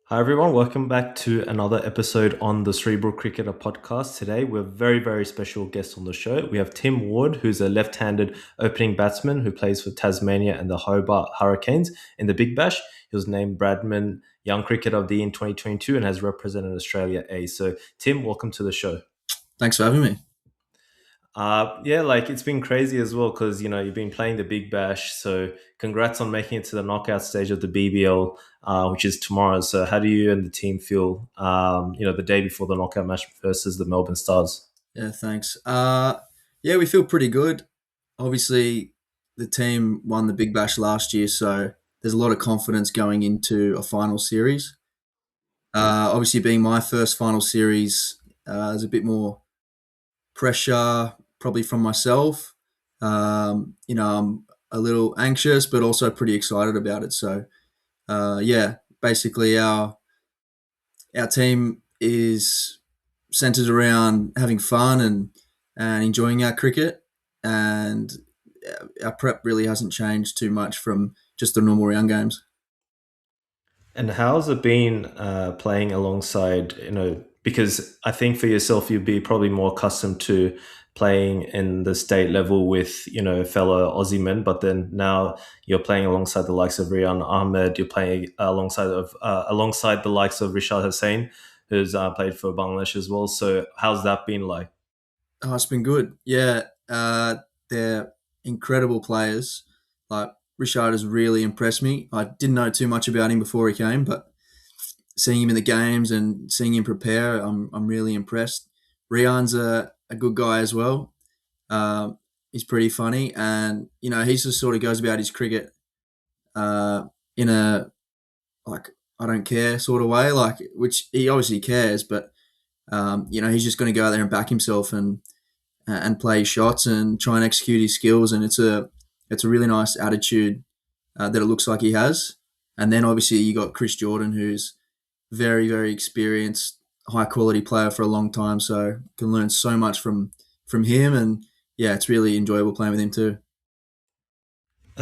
Hi everyone, welcome back to another episode on the Cerebral Cricketer podcast. Today we have a very, very special guest on the show. We have Tim Ward, who's a left-handed opening batsman who plays for Tasmania and the Hobart Hurricanes in the Big Bash. He was named Bradman Young Cricketer of the Year in 2022 and has represented Australia A. So Tim, welcome to the show. Thanks for having me. Yeah, like it's been crazy as well because you've been playing the Big Bash. So congrats on making it to the knockout stage of the BBL, which is tomorrow. So how do you and the team feel? The day before the knockout match versus the Melbourne Stars. Yeah, thanks. Yeah, we feel pretty good. Obviously, the team won the Big Bash last year, so there's a lot of confidence going into a final series. Obviously, being my first final series, there's a bit more pressure probably from myself. I'm a little anxious, but also pretty excited about it. So, yeah, basically, our team is centered around having fun and enjoying our cricket, and our prep really hasn't changed too much from just the normal round games. And how's it been playing alongside, because I think for yourself, you'd be probably more accustomed to playing in the state level with, fellow Aussie men, but then now you're playing alongside the likes of Rian Ahmed, you're playing alongside the likes of Rishad Hussain, who's played for Bangladesh as well. So how's that been like? Oh, it's been good. Yeah, they're incredible players. Like Richard has really impressed me. I didn't know too much about him before he came, but seeing him in the games and seeing him prepare, I'm really impressed. Rian's a good guy as well. He's pretty funny, and he just sort of goes about his cricket in a like I don't care sort of way, like which he obviously cares, but he's just going to go out there and back himself and play his shots and try and execute his skills, and it's a really nice attitude that it looks like he has. And then obviously you got Chris Jordan, who's very very experienced, high quality player for a long time, so can learn so much from him, and yeah, it's really enjoyable playing with him too.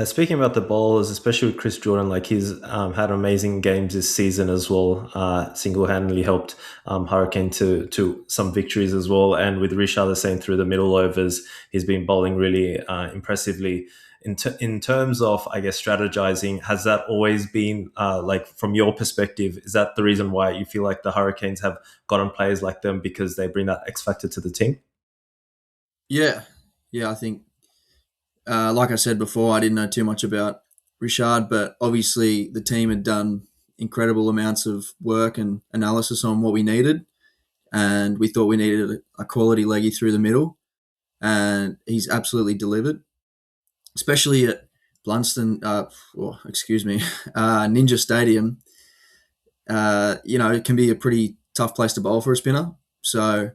Speaking about the bowlers, especially with Chris Jordan, like he's had amazing games this season as well. Single-handedly helped Hurricane to some victories as well. And with Rishad the same through the middle overs, he's been bowling really impressively. In terms of, I guess, strategizing, has that always been like from your perspective? Is that the reason why you feel like the Hurricanes have gotten players like them because they bring that X factor to the team? Yeah, yeah, I think like I said before, I didn't know too much about Richard, but obviously the team had done incredible amounts of work and analysis on what we needed, and we thought we needed a quality leggy through the middle, and he's absolutely delivered, especially at Blunston, excuse me, Ninja Stadium. It can be a pretty tough place to bowl for a spinner. So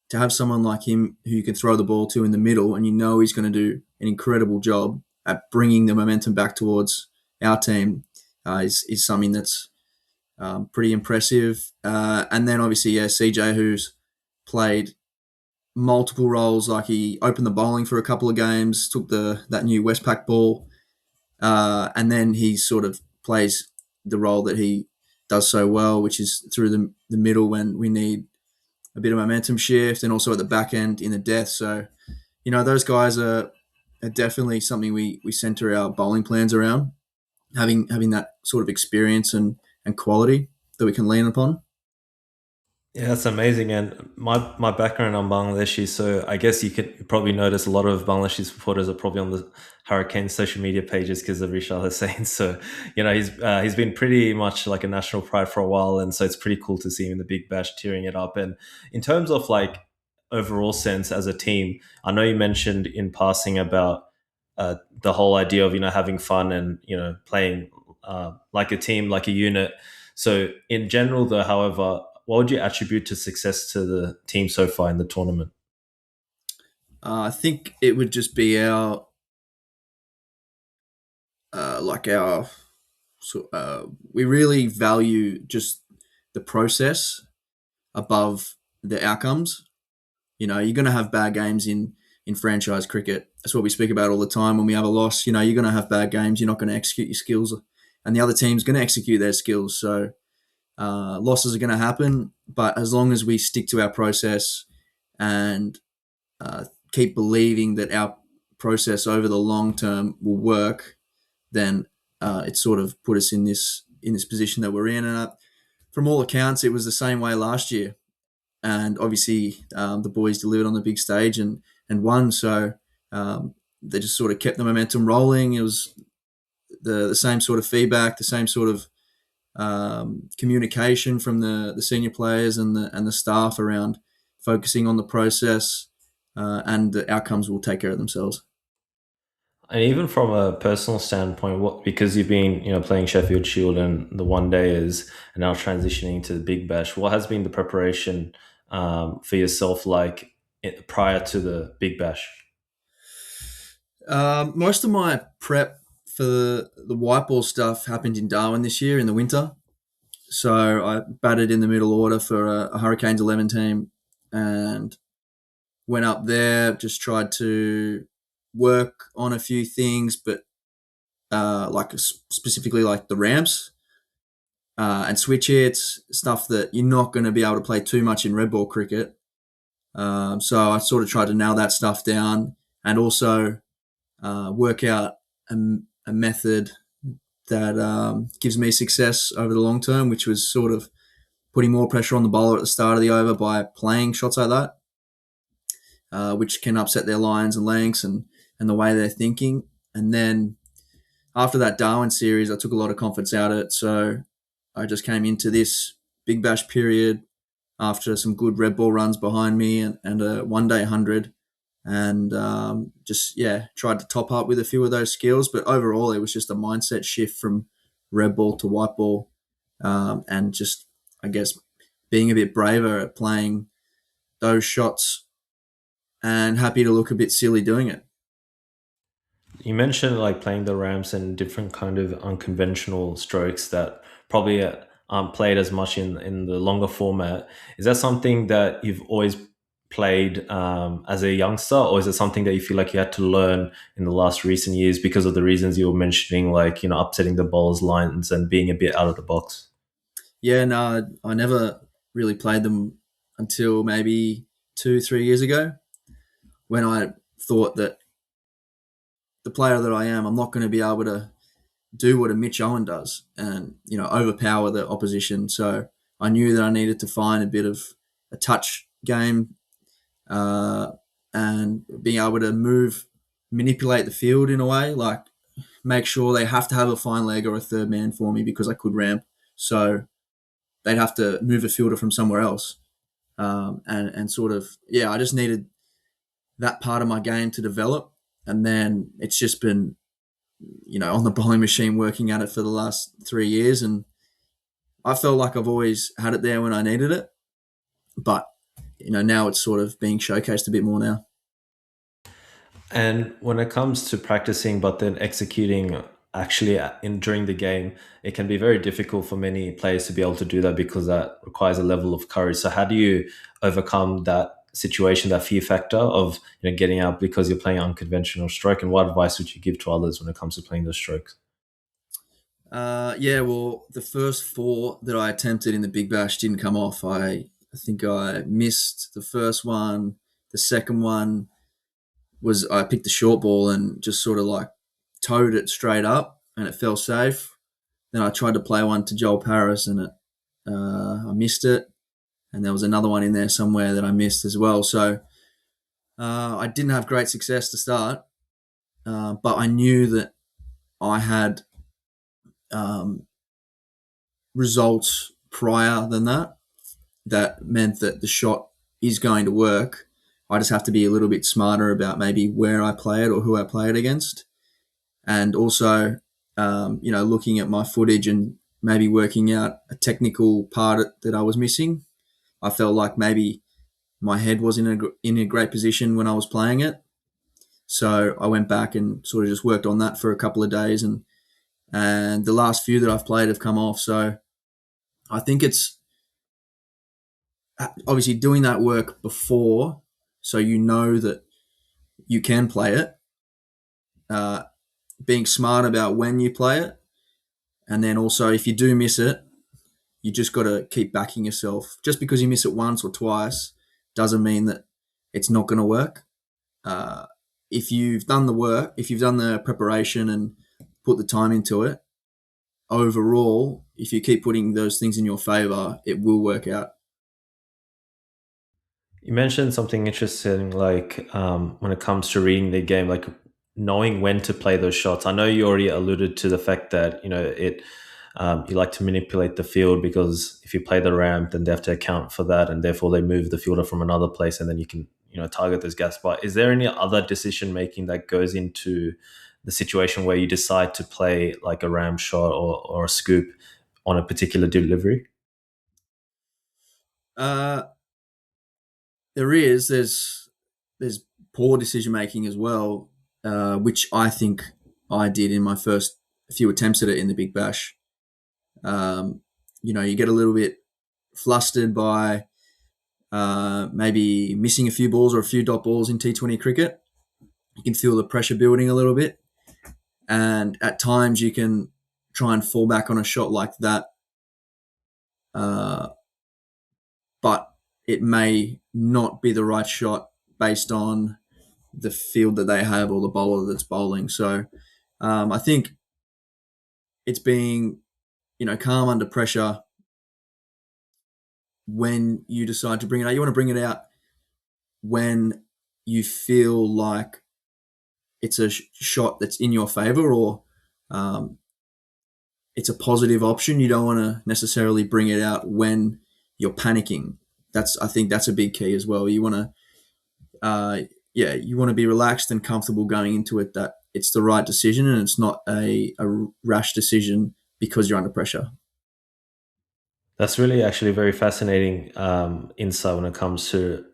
to have someone like him who you can throw the ball to in the middle, and he's going to do an incredible job at bringing the momentum back towards our team, is something that's pretty impressive. And then obviously, yeah, CJ, who's played multiple roles. Like he opened the bowling for a couple of games, took that new Westpac ball, and then he sort of plays the role that he does so well, which is through the middle when we need a bit of momentum shift, and also at the back end in the death. So, those guys are definitely something we center our bowling plans around, having that sort of experience and quality that we can lean upon. Yeah, that's amazing. And my background on Bangladeshi, so I guess you could probably notice a lot of Bangladeshi supporters are probably on the Hurricane social media pages because of Rishad Hussain. So, he's been pretty much like a national pride for a while, and so it's pretty cool to see him in the Big Bash tearing it up. And in terms of like overall sense as a team, I know you mentioned in passing about the whole idea of having fun and playing like a team, like a unit. So in general, though, however, what would you attribute to success to the team so far in the tournament? I think it would just be our we really value just the process above the outcomes. You're going to have bad games in franchise cricket. That's what we speak about all the time. When we have a loss, you're going to have bad games. You're not going to execute your skills, and the other team's going to execute their skills. So Losses are going to happen, but as long as we stick to our process and keep believing that our process over the long term will work, then it sort of put us in this position that we're in. And from all accounts, it was the same way last year. And obviously, the boys delivered on the big stage and won. So they just sort of kept the momentum rolling. It was the same sort of feedback, the same sort of communication from the senior players and the staff around focusing on the process, and the outcomes will take care of themselves. And even from a personal standpoint, what because you've been playing Sheffield Shield and the one days, and now transitioning to the Big Bash, what has been the preparation for yourself like prior to the Big Bash? Most of my prep for the white ball stuff happened in Darwin this year in the winter. So I batted in the middle order for a Hurricanes 11 team and went up there, just tried to work on a few things, but like specifically like the ramps and switch hits, stuff that you're not going to be able to play too much in red ball cricket. So I sort of tried to nail that stuff down and also work out a, a method that gives me success over the long term, which was sort of putting more pressure on the bowler at the start of the over by playing shots like that, which can upset their lines and lengths and the way they're thinking. And then after that Darwin series, I took a lot of confidence out of it. So I just came into this Big Bash period after some good red ball runs behind me and a 1 day 100. And just, yeah, tried to top up with a few of those skills. But overall, it was just a mindset shift from red ball to white ball, and just, I guess, being a bit braver at playing those shots and happy to look a bit silly doing it. You mentioned like playing the ramps and different kind of unconventional strokes that probably aren't played as much in the longer format. Is that something that you've always played as a youngster, or is it something that you feel like you had to learn in the last recent years because of the reasons you were mentioning, like upsetting the bowler's lines and being a bit out of the box? Yeah, no, I never really played them until maybe 2, 3 years ago when I thought that the player that I am, I'm not going to be able to do what a Mitch Owen does and overpower the opposition. So I knew that I needed to find a bit of a touch game, uh, and being able to manipulate the field in a way, like make sure they have to have a fine leg or a third man for me because I could ramp. So they'd have to move a fielder from somewhere else, and sort of, yeah, I just needed that part of my game to develop, and then it's just been on the bowling machine working at it for the last 3 years, and I felt like I've always had it there when I needed it, but now it's sort of being showcased a bit more now. And when it comes to practicing, but then executing actually in during the game, it can be very difficult for many players to be able to do that because that requires a level of courage. So how do you overcome that situation, that fear factor of getting out because you're playing unconventional stroke? And what advice would you give to others when it comes to playing those strokes? Yeah, well, the first four that I attempted in the Big Bash didn't come off. I think I missed the first one. The second one was I picked the short ball and just sort of like towed it straight up and it fell safe. Then I tried to play one to Joel Paris and I missed it. And there was another one in there somewhere that I missed as well. So I didn't have great success to start, but I knew that I had um, results prior than that. That meant that the shot is going to work. I just have to be a little bit smarter about maybe where I play it or who I play it against. And also, looking at my footage and maybe working out a technical part that I was missing. I felt like maybe my head was in a great position when I was playing it. So I went back and sort of just worked on that for a couple of days, and the last few that I've played have come off. So I think it's obviously doing that work before, so you know that you can play it. Uh, Being smart about when you play it, and then also if you do miss it, you just got to keep backing yourself. Just because you miss it once or twice doesn't mean that it's not going to work. Uh, if you've done the work, if you've done the preparation and put the time into it, overall, if you keep putting those things in your favor, it will work out. You mentioned something interesting, like when it comes to reading the game, like knowing when to play those shots. I know you already alluded to the fact that it. You like to manipulate the field because if you play the ramp, then they have to account for that, and therefore they move the fielder from another place, and then you can target those gaps. But is there any other decision making that goes into the situation where you decide to play like a ram shot or a scoop on a particular delivery? Uh, there's poor decision making as well, which I think I did in my first few attempts at it in the Big Bash. You get a little bit flustered by maybe missing a few balls or a few dot balls in T20 cricket. You can feel the pressure building a little bit, and at times you can try and fall back on a shot like that, uh, but it may not be the right shot based on the field that they have or the bowler that's bowling. So I think it's being calm under pressure when you decide to bring it out. You want to bring it out when you feel like it's a shot that's in your favor, or um, it's a positive option. You don't want to necessarily bring it out when you're panicking. I think that's a big key as well. You want to, you want to be relaxed and comfortable going into it, that it's the right decision and it's not a rash decision because you're under pressure. That's really actually very fascinating insight when it comes to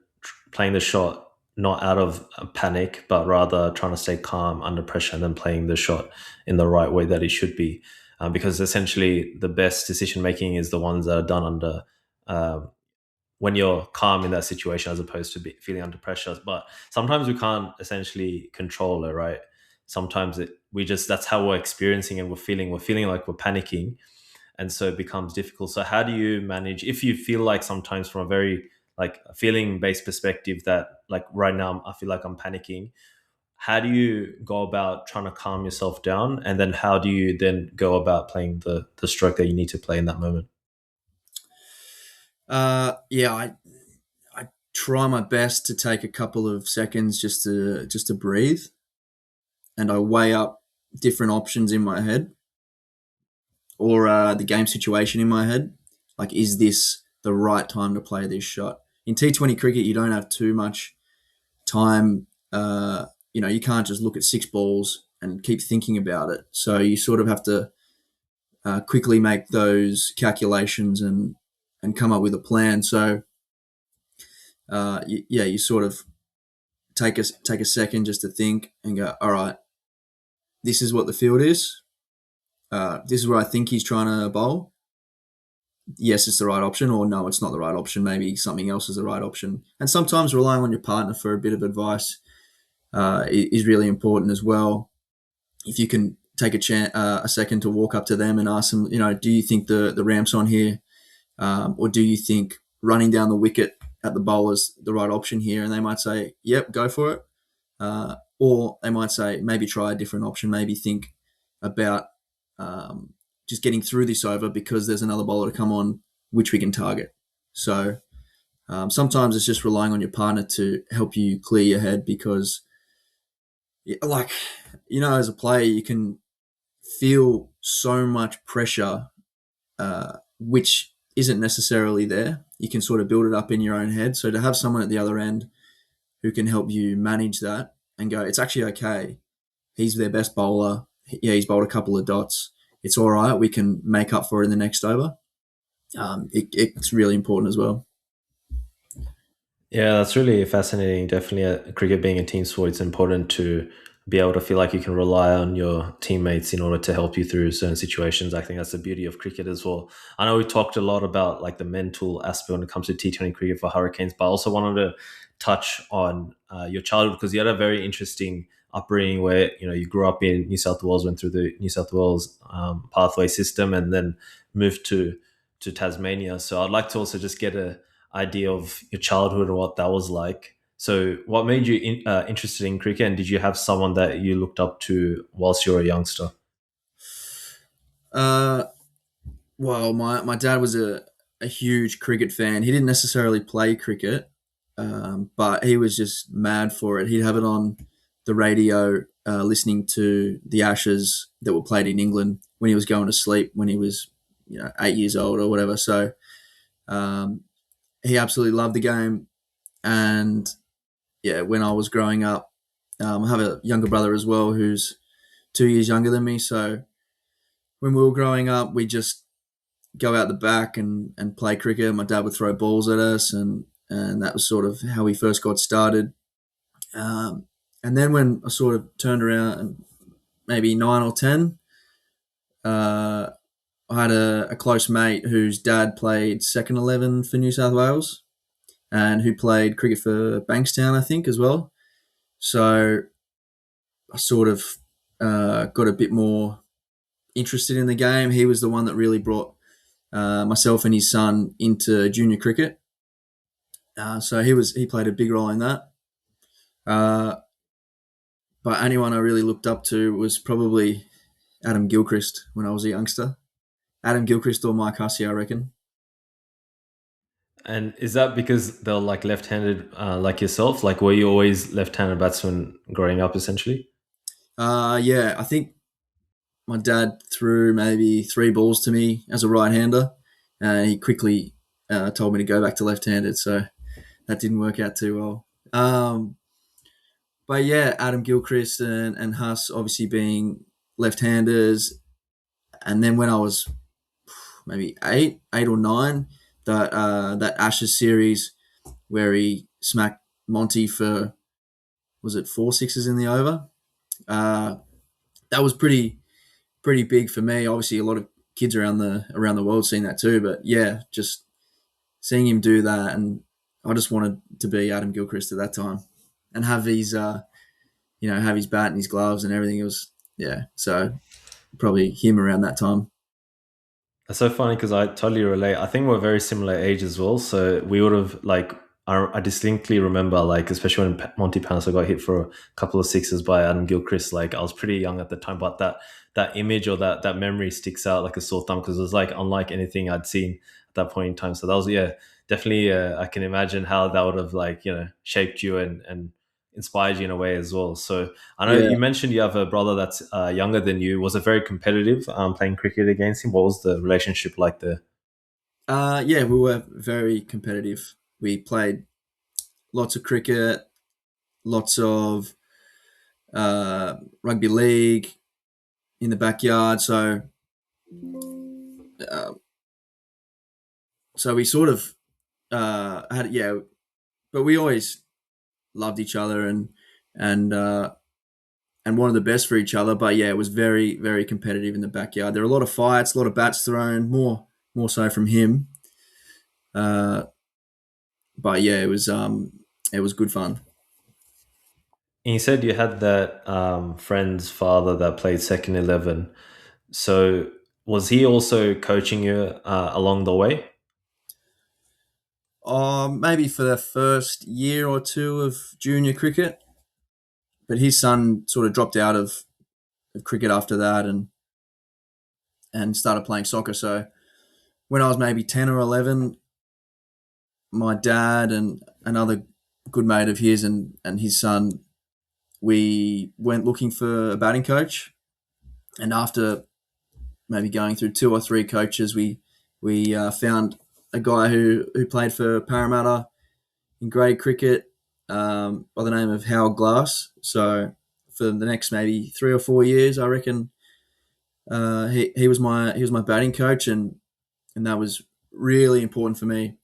playing the shot not out of a panic, but rather trying to stay calm under pressure and then playing the shot in the right way that it should be. Because essentially, the best decision making is the ones that are done under um, when you're calm in that situation, as opposed to feeling under pressure. But sometimes we can't essentially control it, right? Sometimes we just that's how we're experiencing and we're feeling. We're feeling like we're panicking, and so it becomes difficult. So how do you manage if you feel like sometimes from a very like feeling based perspective that like right now I feel like I'm panicking? How do you go about trying to calm yourself down, and then how do you then go about playing the stroke that you need to play in that moment? I try my best to take a couple of seconds just to breathe, and I weigh up different options in my head, or the game situation in my head. Like, is this the right time to play this shot? In T20 cricket, you don't have too much time. You can't just look at six balls and keep thinking about it. So you sort of have to quickly make those calculations and come up with a plan. So you sort of take a second just to think and go, all right, this is what the field is. This is where I think he's trying to bowl. Yes, it's the right option, or no, it's not the right option. Maybe something else is the right option. And sometimes relying on your partner for a bit of advice is really important as well. If you can take a second to walk up to them and ask them, do you think the ramp's on here, or do you think running down the wicket at the bowler's the right option here? And they might say, yep, go for it. Or they might say, maybe try a different option. Maybe think about just getting through this over because there's another bowler to come on which we can target. So sometimes it's just relying on your partner to help you clear your head, because like, as a player, you can feel so much pressure, which isn't necessarily there. You can sort of build it up in your own head. So to have someone at the other end who can help you manage that and go, it's actually okay. He's their best bowler. Yeah, he's bowled a couple of dots. It's all right. We can make up for it in the next over. It's really important as well. Yeah, that's really fascinating. Definitely, cricket being a team sport, it's important to be able to feel like you can rely on your teammates in order to help you through certain situations. I think that's the beauty of cricket as well. I know we talked a lot about like the mental aspect when it comes to T20 cricket for Hurricanes, but I also wanted to touch on your childhood, because you had a very interesting upbringing where you grew up in New South Wales, went through the New South Wales pathway system, and then moved to Tasmania. So I'd like to also just get a idea of your childhood and what that was like. So, what made you interested in cricket, and did you have someone that you looked up to whilst you were a youngster? Uh, well, my dad was a huge cricket fan. He didn't necessarily play cricket, but he was just mad for it. He'd have it on the radio, listening to the Ashes that were played in England when he was going to sleep when he was 8 years old or whatever. So um, he absolutely loved the game. And yeah, when I was growing up, I have a younger brother as well who's 2 years younger than me. So when we were growing up, we just go out the back and play cricket. My dad would throw balls at us, and that was sort of how we first got started. Um, and then when I sort of turned around, and maybe 9 or 10, uh, I had a close mate whose dad played second 11 for New South Wales and who played cricket for Bankstown, I think, as well. So I sort of got a bit more interested in the game. He was the one that really brought myself and his son into junior cricket. So he played a big role in that. Uh, but anyone I really looked up to was probably Adam Gilchrist when I was a youngster. Adam Gilchrist or Mike Hussey, I reckon. And is that because they're like left-handed, like yourself? Like, were you always left-handed batsman growing up, essentially? Yeah, I think my dad threw maybe three balls to me as a right-hander, and he quickly told me to go back to left-handed. So that didn't work out too well. But yeah, Adam Gilchrist and Huss obviously being left-handers, and then when I was maybe 8 or 9, that Ashes series where he smacked Monty for, was it 4 sixes in the over? Uh, that was pretty big for me. Obviously, a lot of kids around the world seen that too. But yeah, just seeing him do that, and I just wanted to be Adam Gilchrist at that time, and have his have his bat and his gloves and everything. It was, yeah. So probably him around that time. That's so funny because I totally relate. I think we're very similar age as well. So we would have like I distinctly remember like especially when Monty Panesar got hit for a couple of sixes by Adam Gilchrist. Like I was pretty young at the time, but that image or that memory sticks out like a sore thumb because it was like unlike anything I'd seen at that point in time. So that was definitely. I can imagine how that would have like shaped you and inspired you in a way as well. So I know Yeah. you mentioned you have a brother that's younger than you. Was it very competitive playing cricket against him? What was the relationship like there? Yeah, we were very competitive. We played lots of cricket, lots of rugby league in the backyard. Uh, so we sort of had, yeah, but we always loved each other and uh, and wanted the best for each other. But yeah, it was very very competitive in the backyard. There were a lot of fights, a lot of bats thrown, more so from him. Uh, but yeah, it was good fun. And you said you had that friend's father that played second 11. So was he also coaching you along the way? Maybe for the first year or two of junior cricket, but his son sort of dropped out of cricket after that and started playing soccer. So when I was maybe 10 or 11, my dad and another good mate of his and his son, we went looking for a batting coach. And after maybe going through two or three coaches, we found a guy who played for Parramatta in grade cricket, by the name of Howard Glass. So for the next maybe 3 or 4 years, I reckon he was my batting coach, and that was really important for me.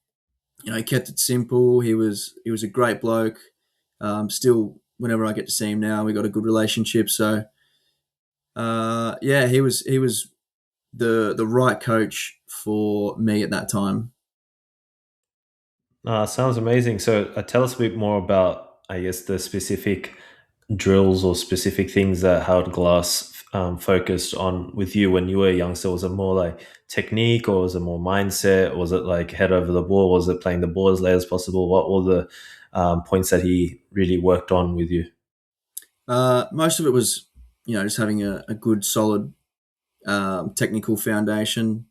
He kept it simple. He was a great bloke. Still, whenever I get to see him now, we got a good relationship. So yeah, he was the right coach for me at that time. Sounds amazing. So tell us a bit more about, I guess, the specific drills or specific things that Howard Glass focused on with you when you were a youngster? Was it more like technique, or was it more mindset? Was it like head over the ball? Was it playing the ball as late as possible? What were the points that he really worked on with you? Most of it was, just having a good, solid technical foundation.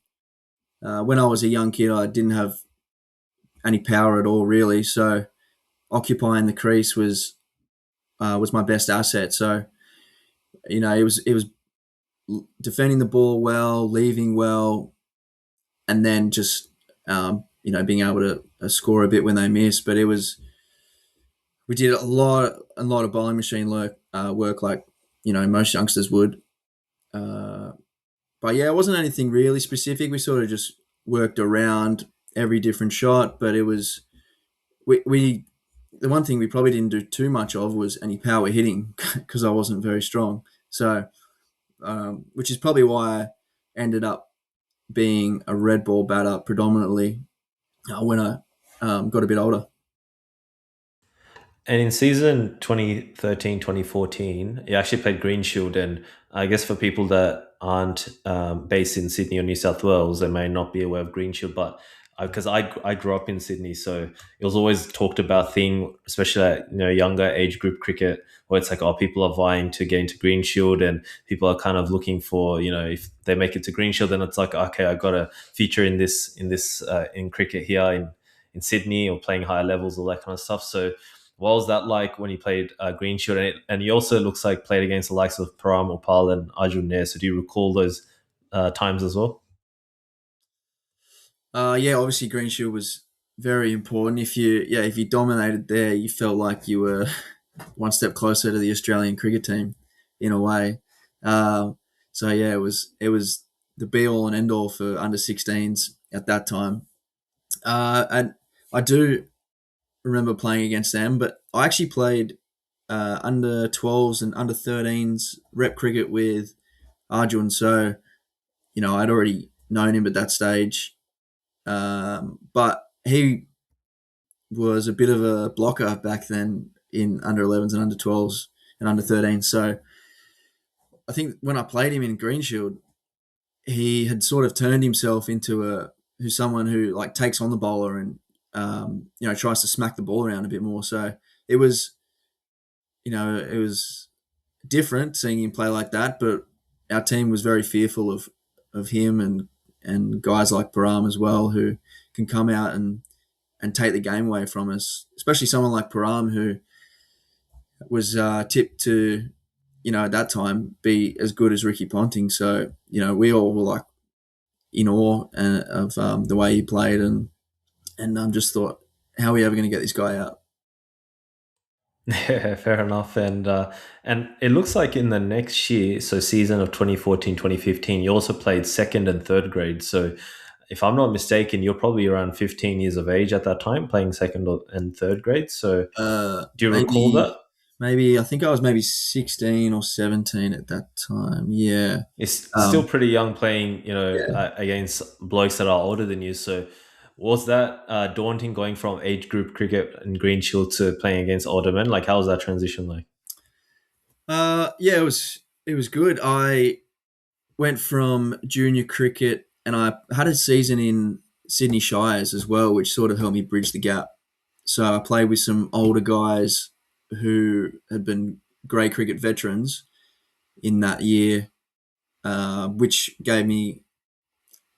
When I was a young kid, I didn't have any power at all, really. So occupying the crease was my best asset. So it was defending the ball well, leaving well, and then just being able to score a bit when they miss. But it was we did a lot of bowling machine work like most youngsters would. Uh, but yeah, it wasn't anything really specific. We sort of just worked around every different shot, but it was we the one thing we probably didn't do too much of was any power hitting because I wasn't very strong. So, which is probably why I ended up being a red ball batter predominantly when I got a bit older. And in season 2013, 2014, you actually played Green Shield. And I guess for people that aren't based in Sydney or New South Wales, they may not be aware of Green Shield. But because I grew up in Sydney, so it was always talked about thing, especially at younger age group cricket, where it's like, oh, people are vying to get into Green Shield, and people are kind of looking for, if they make it to Green Shield, then it's like, okay, I got a feature in cricket here in Sydney, or playing higher levels, all that kind of stuff. So what was that like when you played Green Shield? And he also looks like played against the likes of Param Opal and Arjun Nair. So do you recall those times as well? Yeah, obviously Green Shield was very important. If you dominated there, you felt like you were one step closer to the Australian cricket team, in a way. Um, so yeah, it was the be all and end all for under 16s at that time. And I do remember playing against them, but I actually played under 12s and under 13s rep cricket with Arjun. So I'd already known him at that stage, but he was a bit of a blocker back then in under 11s and under 12s and under 13s. So I think when I played him in Green Shield, he had sort of turned himself into who's someone who like takes on the bowler and tries to smack the ball around a bit more. So it was it was different seeing him play like that, but our team was very fearful of him and guys like Param as well who can come out and take the game away from us, especially someone like Param who was tipped to at that time be as good as Ricky Ponting. So we all were like in awe of the way he played and just thought, how are we ever going to get this guy out? Yeah, fair enough. And it looks like in the next year, so season of 2014, 2015, you also played second and third grade. So if I'm not mistaken, you're probably around 15 years of age at that time, playing and third grade. So do you recall Maybe that? maybe I think I was maybe 16 or 17 at that time. Yeah. It's still Um, pretty young, playing, yeah. against blokes that are older than you. So was that daunting, going from age group cricket and Green Shield to playing against older men? Like, how was that transition like? Yeah, it was good. I went from junior cricket and I had a season in Sydney Shires as well, which sort of helped me bridge the gap. So I played with some older guys who had been grey cricket veterans in that year, which gave me,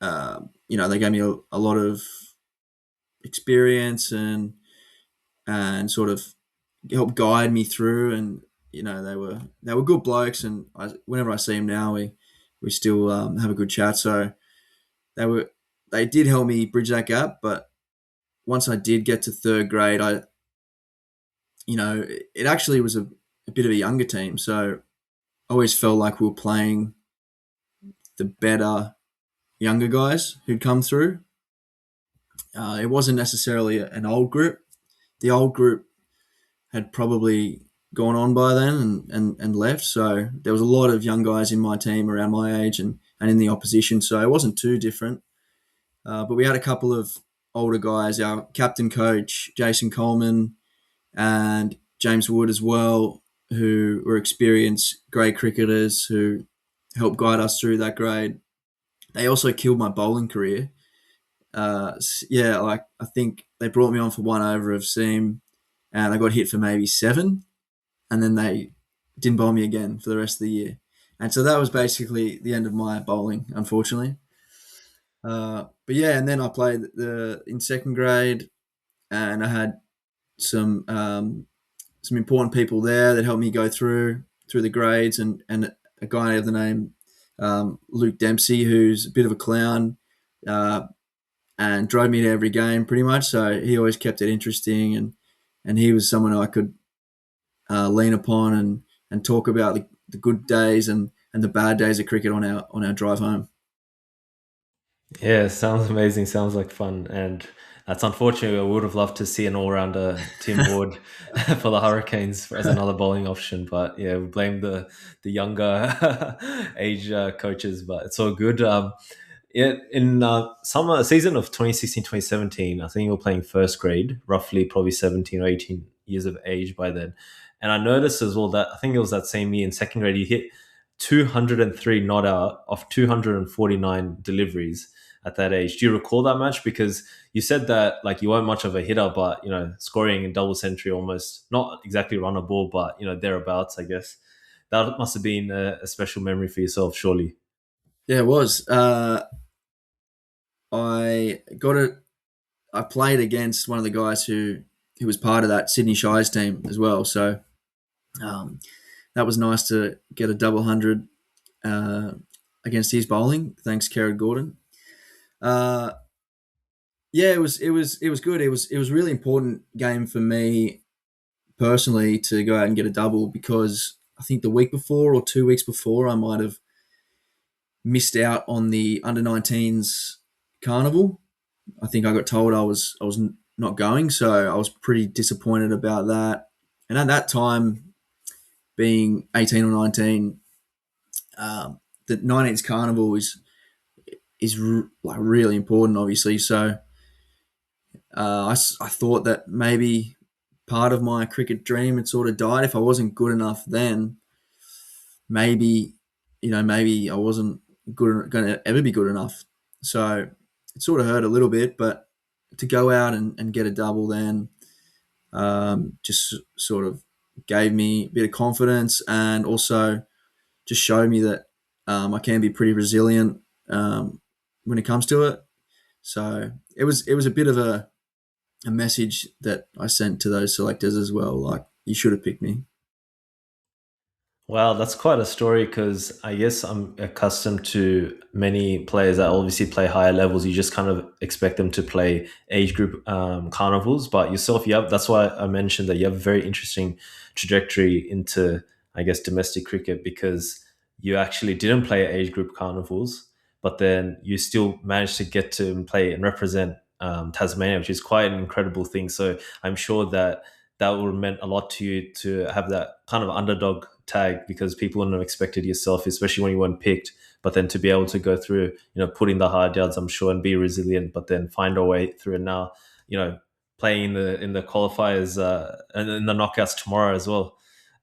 they gave me a lot of experience and sort of helped guide me through. And they were good blokes. And whenever I see them now, we still have a good chat. So they were they did help me bridge that gap. But once I did get to third grade, it actually was a bit of a younger team. So I always felt like we were playing the better younger guys who'd come through. It wasn't necessarily an old group. The old group had probably gone on by then and left. So there was a lot of young guys in my team around my age and in the opposition. So it wasn't too different. But we had a couple of older guys, our captain coach, Jason Coleman, and James Wood as well, who were experienced grade cricketers who helped guide us through that grade. They also killed my bowling career. Yeah, like I think they brought me on for one over of seam, and I got hit for maybe seven, and then they didn't bowl me again for the rest of the year. And so that was basically the end of my bowling, unfortunately. But yeah, and then I played in second grade, and I had some some important people there that helped me go through the grades, and a guy of the name Luke Dempsey, who's a bit of a clown, uh, and drove me to every game pretty much. So he always kept it interesting, and he was someone I could lean upon and talk about the good days and the bad days of cricket on our drive home. Yeah, sounds amazing. Sounds like fun, and that's unfortunate. I would have loved to see an all-rounder Tim Ward for the Hurricanes as another bowling option, but yeah, we blame the younger age coaches, but it's all good. Yeah, in summer season of 2016-2017, I think you were playing first grade, roughly probably 17 or 18 years of age by then. And I noticed as well that I think it was that same year in second grade, you hit 203 not out of 249 deliveries at that age. Do you recall that much? Because you said that like you weren't much of a hitter, but scoring a double century almost not exactly run a ball, but thereabouts, I guess. That must have been a special memory for yourself, surely. Yeah, it was. I got it. I played against one of the guys who was part of that Sydney Shires team as well. So um, that was nice to get a double hundred uh, against his bowling. Thanks, Kerrod Gordon. Uh, yeah, it was good. It was a really important game for me personally to go out and get a double because I think the week before or 2 weeks before I might have missed out on the under 19s carnival. I think I got told I was not going, so I was pretty disappointed about that. And at that time, being 18 or 19, the 19s carnival is like really important, obviously. So I thought that maybe part of my cricket dream had sort of died. If I wasn't good enough then, maybe maybe I wasn't going to ever be good enough. So it sort of hurt a little bit, but to go out and get a double then just sort of gave me a bit of confidence and also just showed me that I can be pretty resilient when it comes to it. So it was a bit of a message that I sent to those selectors as well. Like, you should have picked me. Wow, that's quite a story because I guess I'm accustomed to many players that obviously play higher levels. You just kind of expect them to play age group carnivals, but yourself, you have. That's why I mentioned that you have a very interesting trajectory into, I guess, domestic cricket because you actually didn't play age group carnivals, but then you still managed to get to play and represent Tasmania, which is quite an incredible thing. So I'm sure that that would have meant a lot to you to have that kind of underdog tag because people wouldn't have expected yourself, especially when you weren't picked. But then to be able to go through, put in the hard yards, I'm sure, and be resilient, but then find a way through. And now, playing in the qualifiers and in the knockouts tomorrow as well.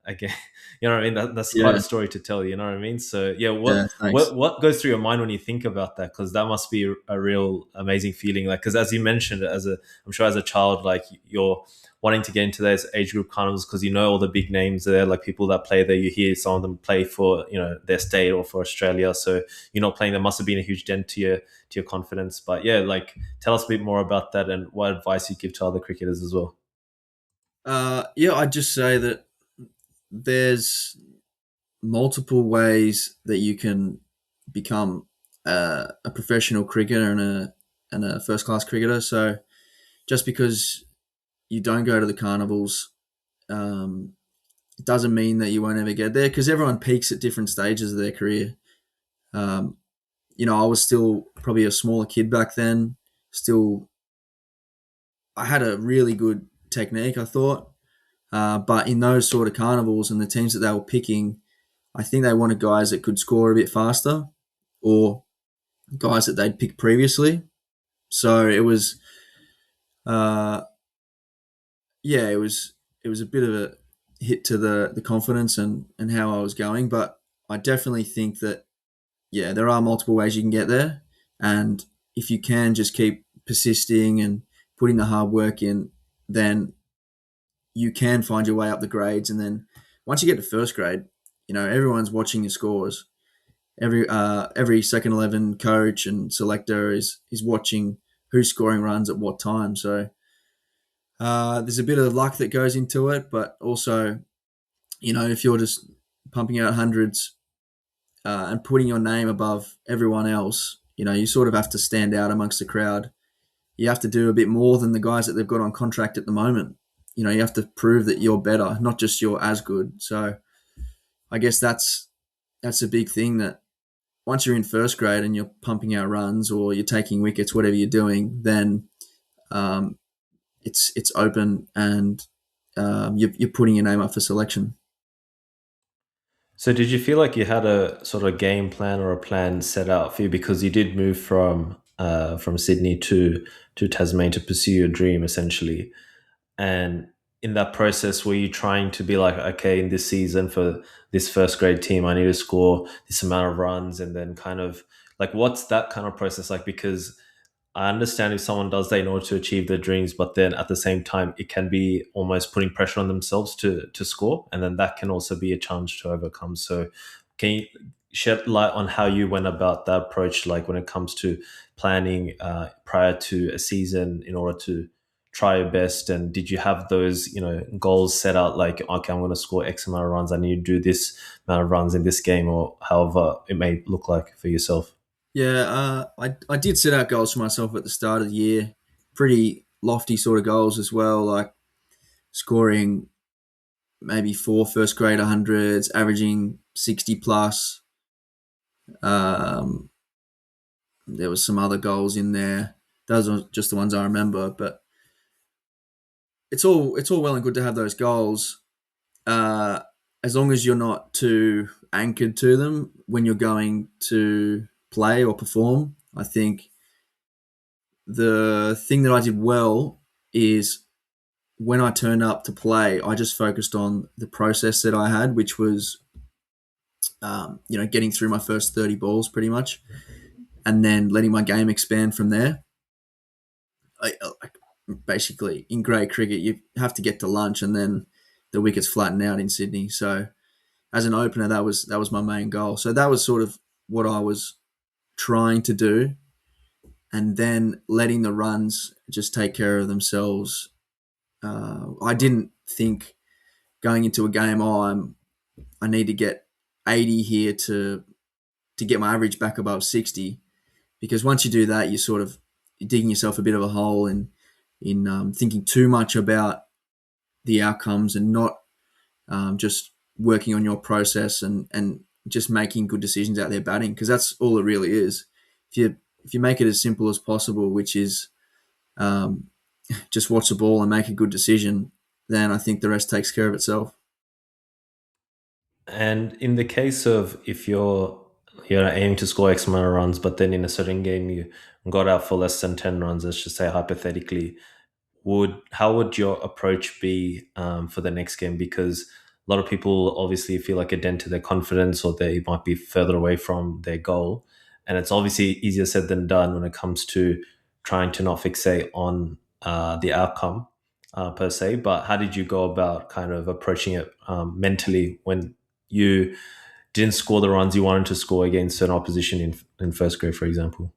Again, you know what I mean? That's quite a Yeah, story to tell. You know what I mean? So yeah, what yeah, thanks. what what goes through your mind when you think about that? Because that must be a real amazing feeling. Like, because as you mentioned, I'm sure as a child, like you're wanting to get into those age group carnivals because you know all the big names there, like people that play there. You hear some of them play for their state or for Australia. So you're not playing. That must have been a huge dent to your confidence. But yeah, like tell us a bit more about that and what advice you give to other cricketers as well. Yeah, I'd just say that there's multiple ways that you can become a professional cricketer and a first class cricketer. So just because you don't go to the carnivals um, doesn't mean that you won't ever get there because everyone peaks at different stages of their career. Um, I was still probably a smaller kid back then. Still, I had a really good technique, I thought. But in those sort of carnivals and the teams that they were picking, I think they wanted guys that could score a bit faster or guys that they'd picked previously. So it was, uh, yeah, it was a bit of a hit to the confidence and how I was going. But I definitely think that yeah, there are multiple ways you can get there, and if you can just keep persisting and putting the hard work in, then you can find your way up the grades. And then once you get to first grade, everyone's watching your scores. Every second 11 coach and selector is watching who's scoring runs at what time. So there's a bit of luck that goes into it, but also, if you're just pumping out hundreds and putting your name above everyone else, you sort of have to stand out amongst the crowd. You have to do a bit more than the guys that they've got on contract at the moment. You have to prove that you're better, not just you're as good. So I guess that's a big thing, that once you're in first grade and you're pumping out runs or you're taking wickets, whatever you're doing, then um, it's open, and you're putting your name up for selection. So did you feel like you had a sort of game plan or a plan set out for you, because you did move from Sydney to Tasmania to pursue your dream essentially? And in that process, were you trying to be like, okay, in this season for this first grade team, I need to score this amount of runs, and then kind of like, what's that kind of process like? Because I understand if someone does that in order to achieve their dreams, but then at the same time, it can be almost putting pressure on themselves to score, and then that can also be a challenge to overcome. So, can you shed light on how you went about that approach, like when it comes to planning prior to a season in order to try your best? And did you have those, goals set out, like, okay, I'm going to score X amount of runs, I need to do this amount of runs in this game, or however it may look like for yourself? Yeah, I did set out goals for myself at the start of the year, pretty lofty sort of goals as well, like scoring maybe four first grade hundreds, averaging 60 plus. Um, there was some other goals in there. Those are just the ones I remember, but it's all well and good to have those goals, uh, as long as you're not too anchored to them when you're going to play or perform. I think the thing that I did well is when I turned up to play, I just focused on the process that I had, which was, getting through my first 30 balls pretty much, and then letting my game expand from there. Basically, in grade cricket, you have to get to lunch and then the wickets flatten out in Sydney. So as an opener, that was my main goal. So that was sort of what I was trying to do, and then letting the runs just take care of themselves. I didn't think going into a game, I need to get 80 here to get my average back above 60, because once you do that, you're digging yourself a bit of a hole in thinking too much about the outcomes, and not just working on your process, and just making good decisions out there batting, because that's all it really is. If you make it as simple as possible, which is um, just watch the ball and make a good decision, then I think the rest takes care of itself. And in the case of if you're aiming to score X amount of runs, but then in a certain game you got out for less than 10 runs, let's just say hypothetically, would how would your approach be for the next game? Because a lot of people obviously feel like a dent to their confidence, or they might be further away from their goal, and it's obviously easier said than done when it comes to trying to not fixate on the outcome per se. But how did you go about kind of approaching it mentally when you didn't score the runs you wanted to score against an opposition in first grade, for example?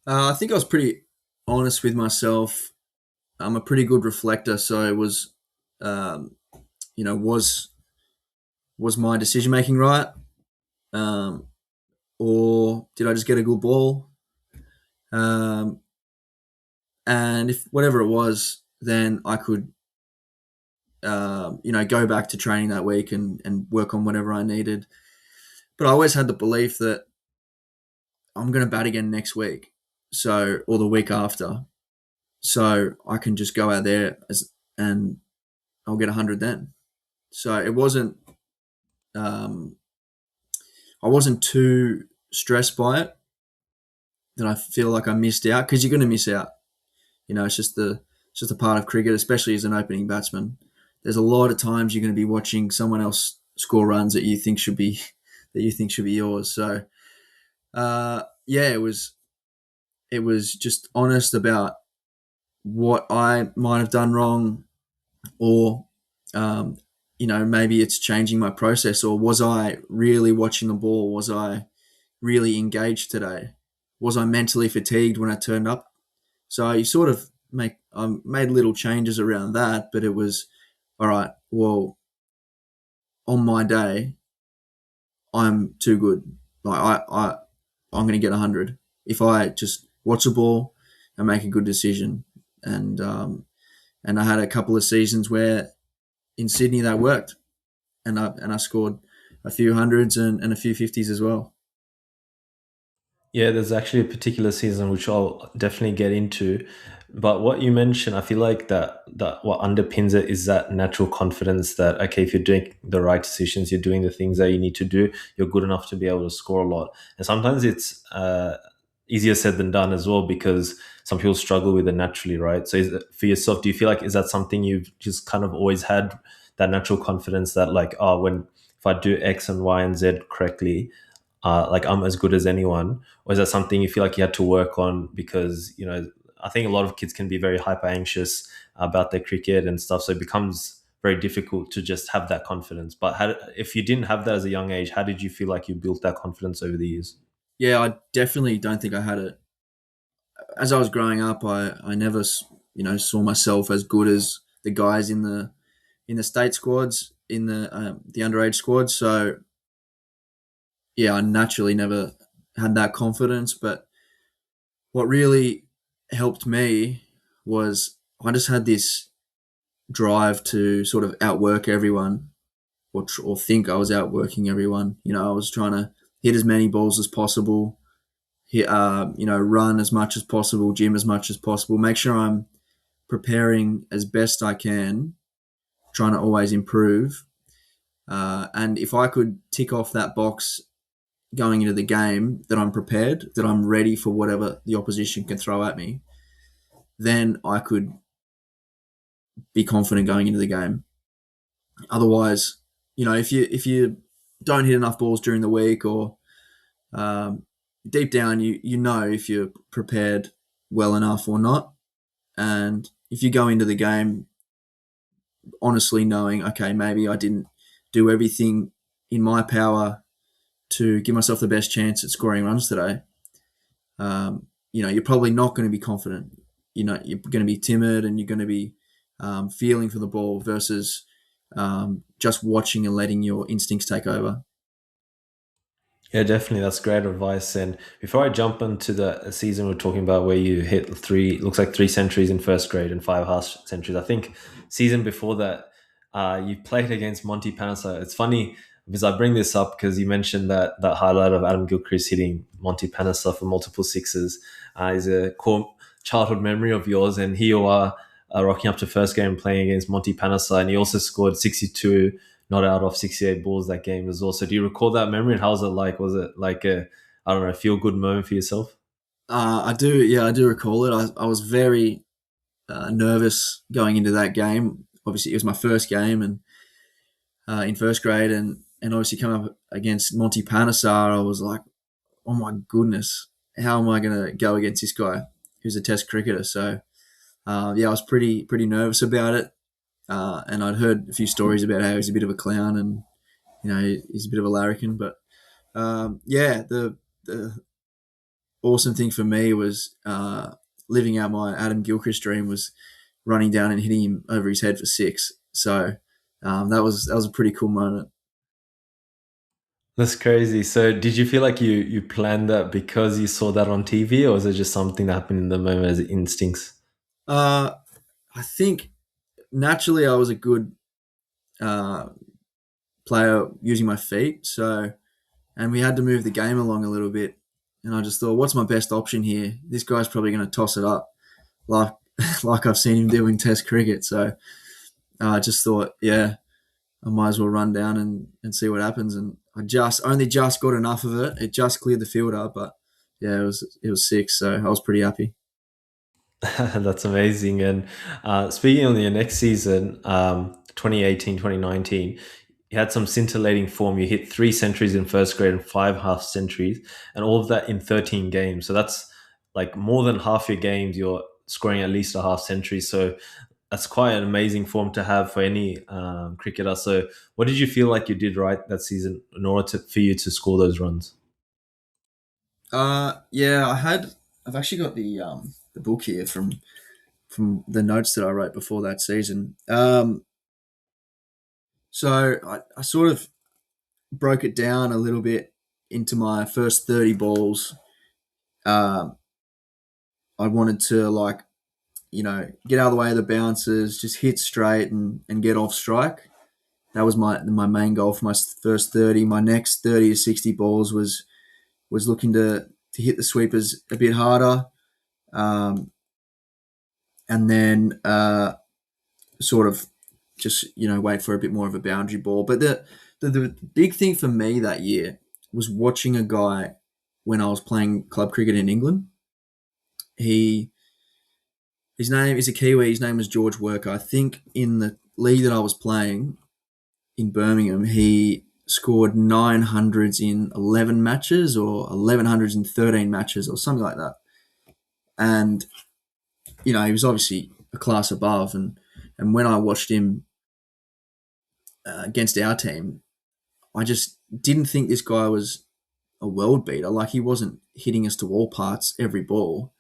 I think I was pretty honest with myself. I'm a pretty good reflector, so it was, um, was my decision making right, um, or did I just get a good ball? Um, and if whatever it was, then I could, go back to training that week and work on whatever I needed. But I always had the belief that I'm going to bat again next week, or the week after, so I can just go out there and I'll get 100 then. So it wasn't, um, I wasn't too stressed by it that I feel like I missed out, because you're going to miss out. It's just a part of cricket, especially as an opening batsman. There's a lot of times you're going to be watching someone else score runs that you think should be yours. So Yeah, it was just honest about what I might have done wrong, or um, maybe it's changing my process, or was I really watching the ball? Was I really engaged today? Was I mentally fatigued when I turned up? So you sort of made little changes around that, but it was all right. Well, on my day, I'm too good. Like I'm going to get 100 if I just watch the ball and make a good decision. And and I had a couple of seasons where in Sydney that worked, and I scored a few hundreds and a few fifties as well. Yeah, there's actually a particular season which I'll definitely get into. But what you mentioned, I feel like that what underpins it is that natural confidence that okay, if you're doing the right decisions, you're doing the things that you need to do, you're good enough to be able to score a lot. And sometimes it's easier said than done as well because some people struggle with it naturally, right? So for yourself, do you feel like is that something you've just kind of always had that natural confidence that like, oh, when if I do X and Y and Z correctly, like I'm as good as anyone, or is that something you feel like you had to work on because I think a lot of kids can be very hyper anxious about their cricket and stuff, so it becomes very difficult to just have that confidence. But if you didn't have that as a young age, how did you feel like you built that confidence over the years? Yeah, I definitely don't think I had it as I was growing up. I never saw myself as good as the guys in the state squads, in the underage squads. So yeah, I naturally never had that confidence. But what really helped me was I just had this drive to sort of outwork everyone, or think I was outworking everyone. I was trying to hit as many balls as possible, run as much as possible, gym as much as possible, make sure I'm preparing as best I can, trying to always improve. And if I could tick off that box going into the game that I'm prepared, that I'm ready for whatever the opposition can throw at me, then I could be confident going into the game. Otherwise, if you don't hit enough balls during the week, or um, deep down you know if you're prepared well enough or not, and if you go into the game honestly knowing, okay, maybe I didn't do everything in my power to give myself the best chance at scoring runs today, you're probably not going to be confident. You're going to be timid, and you're going to be feeling for the ball versus just watching and letting your instincts take over. Yeah, definitely. That's great advice. And before I jump into the season we're talking about where you hit looks like three centuries in first grade and five half centuries. I think season before that, you played against Monty Panasa. It's funny because I bring this up because you mentioned that highlight of Adam Gilchrist hitting Monty Panasa for multiple sixes is a core childhood memory of yours. And here you are rocking up to first game playing against Monty Panasa, and he also scored 62 not out of 68 balls that game as well. So do you recall that memory, and how's it like? Was it like a, I don't know, feel good moment for yourself? I do, yeah, I do recall it. I was very nervous going into that game. Obviously, it was my first game, and in first grade, and obviously coming up against Monty Panesar, I was like, oh my goodness, how am I going to go against this guy who's a Test cricketer? So yeah, I was pretty nervous about it, and I'd heard a few stories about how he's a bit of a clown, and he's a bit of a larrikin. But yeah, the awesome thing for me was living out my Adam Gilchrist dream was running down and hitting him over his head for six. So that was a pretty cool moment. That's crazy. So did you feel like you planned that because you saw that on TV, or was it just something that happened in the moment as instincts? Uh, I think naturally I was a good uh, player using my feet. So, and we had to move the game along a little bit. And I just thought, what's my best option here? This guy's probably going to toss it up, like like I've seen him do in Test cricket. So I just thought, yeah, I might as well run down and see what happens. And I just got enough of it. It just cleared the fielder, but yeah, it was six. So I was pretty happy. That's amazing. And speaking on your next season, 2018, 2019. you had some scintillating form. You hit 3 centuries in first grade and 5 half centuries, and all of that in 13 games. So that's like more than half your games. You're scoring at least a half century. So that's quite an amazing form to have for any cricketer. So, what did you feel like you did right that season in order for you to score those runs? Yeah, I've actually got the book here from the notes that I wrote before that season. So I sort of broke it down a little bit into my first 30 balls. Um, I wanted to, like, get out of the way of the bouncers, just hit straight and get off strike. That was my main goal for my first 30. My next 30 to 60 balls was looking to hit the sweepers a bit harder, um, and then sort of just wait for a bit more of a boundary ball. But the big thing for me that year was watching a guy when I was playing club cricket in England. He His name is a Kiwi. His name was George Worker. I think in the league that I was playing in Birmingham, he scored 900s in 11 matches or 1100s in 13 matches or something like that. And, he was obviously a class above. And when I watched him against our team, I just didn't think this guy was a world beater. Like, he wasn't hitting us to all parts every ball,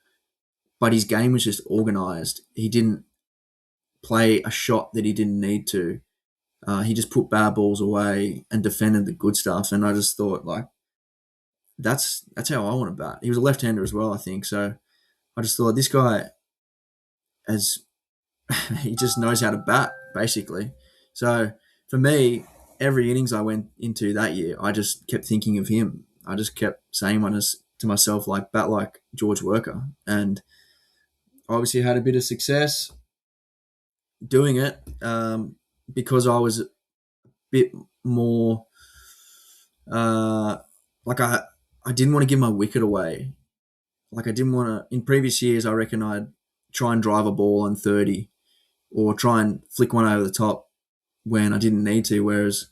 but his game was just organised. He didn't play a shot that he didn't need to. He just put bad balls away and defended the good stuff. And I just thought, like, that's how I want to bat. He was a left-hander as well, I think. So I just thought this guy has he just knows how to bat basically. So for me, every innings I went into that year, I just kept thinking of him. I just kept saying to myself, like, bat like George Worker, and obviously had a bit of success doing it, because I was a bit more like I didn't want to give my wicket away. Like, I didn't want to. In previous years, I reckon I'd try and drive a ball on 30 or try and flick one over the top when I didn't need to. Whereas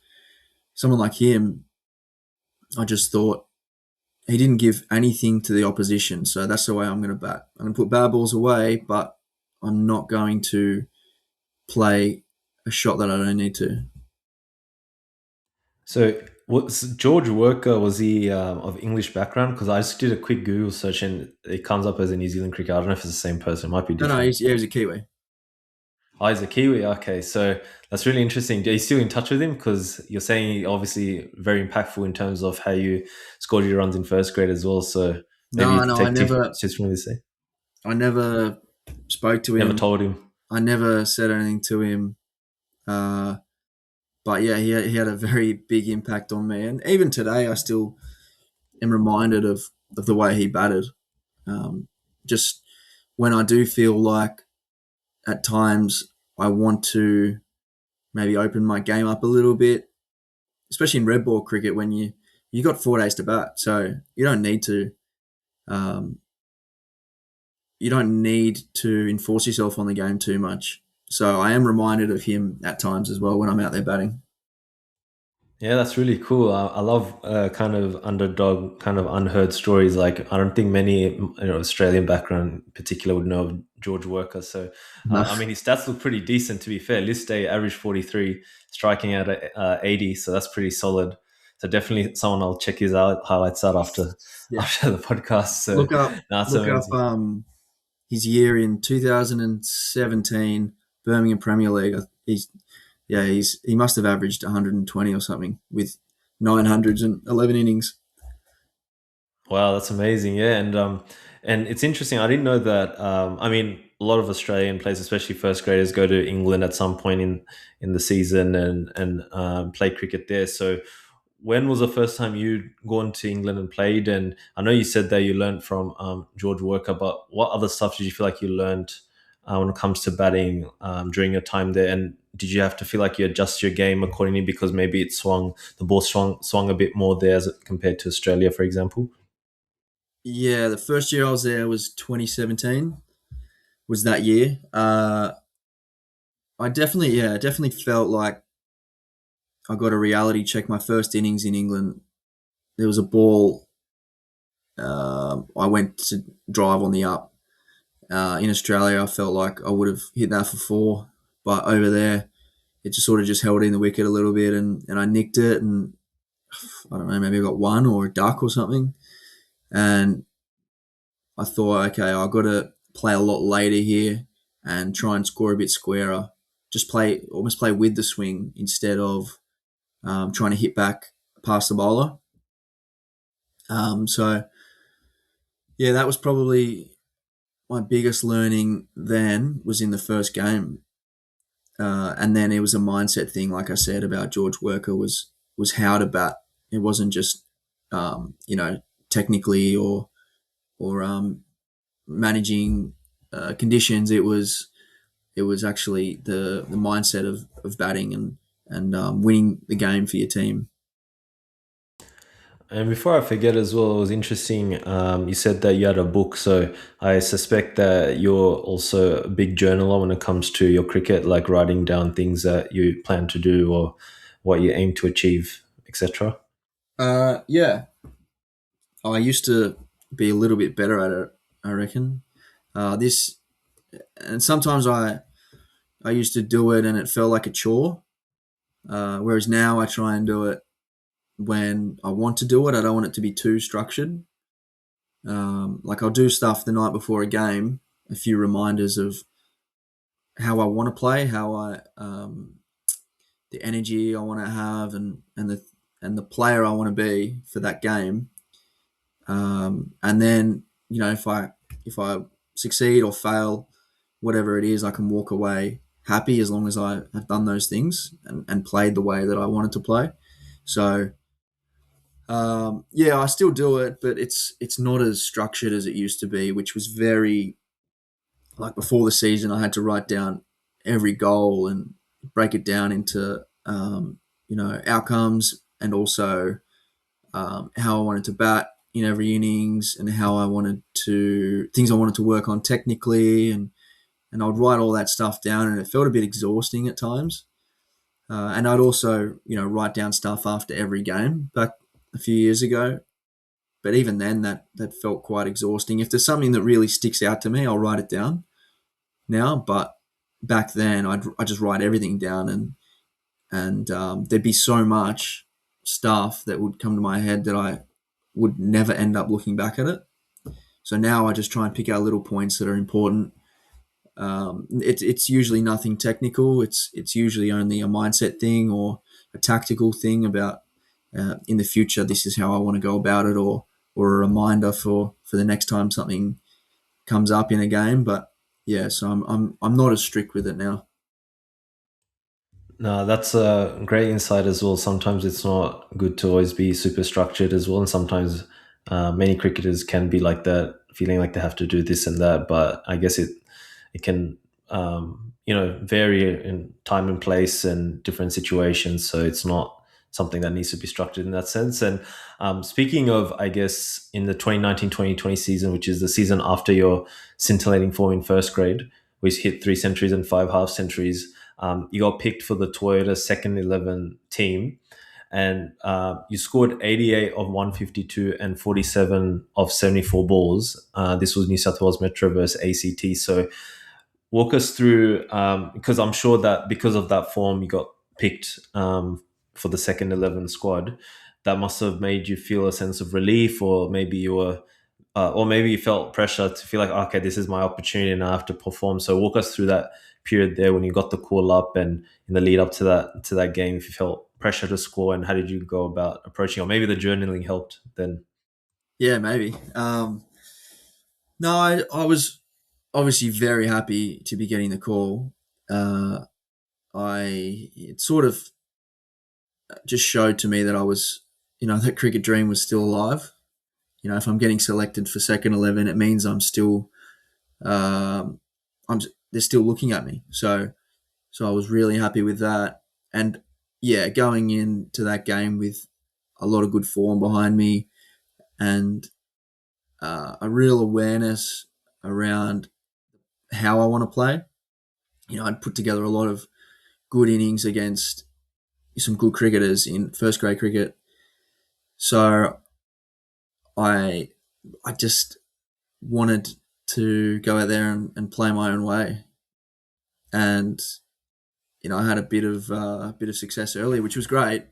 someone like him, I just thought he didn't give anything to the opposition. So that's the way I'm going to bat. I'm going to put bad balls away, but I'm not going to play a shot that I don't need to. So, was George Worker, was he of English background? Because I just did a quick Google search and it comes up as a New Zealand cricketer. I don't know if it's the same person. It might be No, no, different. he was a Kiwi. Oh, he's a Kiwi. Okay, so that's really interesting. Are you still in touch with him? Because you're saying obviously very impactful in terms of how you scored your runs in first grade as well. So maybe you No, could no, take tips from this. I never spoke to Never him. told him. I never said anything to him. Uh, but yeah, he had a very big impact on me, and even today, I still am reminded of the way he batted. Um, just when I do feel like at times I want to maybe open my game up a little bit, especially in red ball cricket when you got 4 days to bat, so um, you don't need to enforce yourself on the game too much. So I am reminded of him at times as well when I'm out there batting. Yeah, that's really cool. I love kind of underdog, kind of unheard stories. Like I don't think many Australian background in particular would know of George Worker. So, No. I mean, his stats look pretty decent. To be fair, list day average 43, striking out at 80. So that's pretty solid. So definitely someone I'll check his highlights out after Yeah. after the podcast. So Look up that's look up amazing. his year in 2017 Birmingham Premier League. He must have averaged 120 or something with 911 innings. Wow, that's amazing. Yeah, and it's interesting. I didn't know that. I mean, a lot of Australian players, especially first graders, go to England at some point in the season and play cricket there. So, when was the first time you'd gone to England and played? And I know you said that you learned from George Worker, but what other stuff did you feel like you learned when it comes to batting during your time there? And did you have to feel like you adjust your game accordingly because maybe the ball swung a bit more there as compared to Australia, for example? Yeah, the first year I was there was 2017. Was that year? I definitely felt like I got a reality check. My first innings in England, there was a ball. I went to drive on the up. In Australia, I felt like I would have hit that for four, but over there, it just sort of just held in the wicket a little bit, and I nicked it, and I don't know, maybe I got one or a duck or something, and I thought, okay, I've got to play a lot later here and try and score a bit squarer. Just almost play with the swing instead of trying to hit back past the bowler. So yeah, that was probably my biggest learning. Then was in the first game, and then it was a mindset thing. Like I said about George Worker was how to bat. It wasn't just technically or managing conditions. It was actually the mindset of batting and winning the game for your team. And before I forget as well, it was interesting. You said that you had a book, so I suspect that you're also a big journaler when it comes to your cricket, like writing down things that you plan to do or what you aim to achieve, etc. Yeah, I used to be a little bit better at it. I reckon. This and sometimes I used to do it and it felt like a chore. Whereas now I try and do it when I want to do it. I don't want it to be too structured. Like I'll do stuff the night before a game, a few reminders of how I want to play, how the energy I want to have, and the player I want to be for that game. And then if I succeed or fail, whatever it is, I can walk away happy as long as I have done those things and played the way that I wanted to play. So yeah, I still do it, but it's not as structured as it used to be, which was very like before the season. I had to write down every goal and break it down into outcomes and also how I wanted to bat in every innings and how I wanted to things I wanted to work on technically and I'd write all that stuff down and it felt a bit exhausting at times. And I'd also write down stuff after every game back a few years ago. But even then, that felt quite exhausting. If there's something that really sticks out to me, I'll write it down now. But back then, I just write everything down, and there'd be so much stuff that would come to my head that I would never end up looking back at it. So now I just try and pick out little points that are important. It's usually nothing technical. It's usually only a mindset thing or a tactical thing about in the future this is how I want to go about it, or a reminder for the next time something comes up in a game. But yeah, so I'm not as strict with it now. No, that's a great insight as well. Sometimes it's not good to always be super structured as well, and sometimes many cricketers can be like that, feeling like they have to do this and that. But I guess it can vary in time and place and different situations. So it's not something that needs to be structured in that sense. And speaking of, I guess in the 2019-2020 season, which is the season after your scintillating form in first grade, which hit 3 centuries and 5 half centuries. You got picked for the Toyota second 11 team, and you scored 88 of 152 and 47 of 74 balls. This was New South Wales Metro versus ACT. So walk us through, because I'm sure that because of that form, you got picked for the second 11 squad. That must have made you feel a sense of relief, or maybe you were. Or maybe you felt pressure to feel like, okay, this is my opportunity and I have to perform. So walk us through that period there when you got the call up and in the lead up to that game, if you felt pressure to score and how did you go about approaching, or maybe the journaling helped then. Yeah, maybe. No, I was obviously very happy to be getting the call. Uh, I it sort of just showed to me that I was, that cricket dream was still alive. If I'm getting selected for second 11, it means um, I'm they're still looking at me. So I was really happy with that. And yeah, going into that game with a lot of good form behind me and a real awareness around how I want to play. I'd put together a lot of good innings against some good cricketers in first grade cricket. So I I just wanted to go out there and play my own way. And I had a bit of success early, which was great.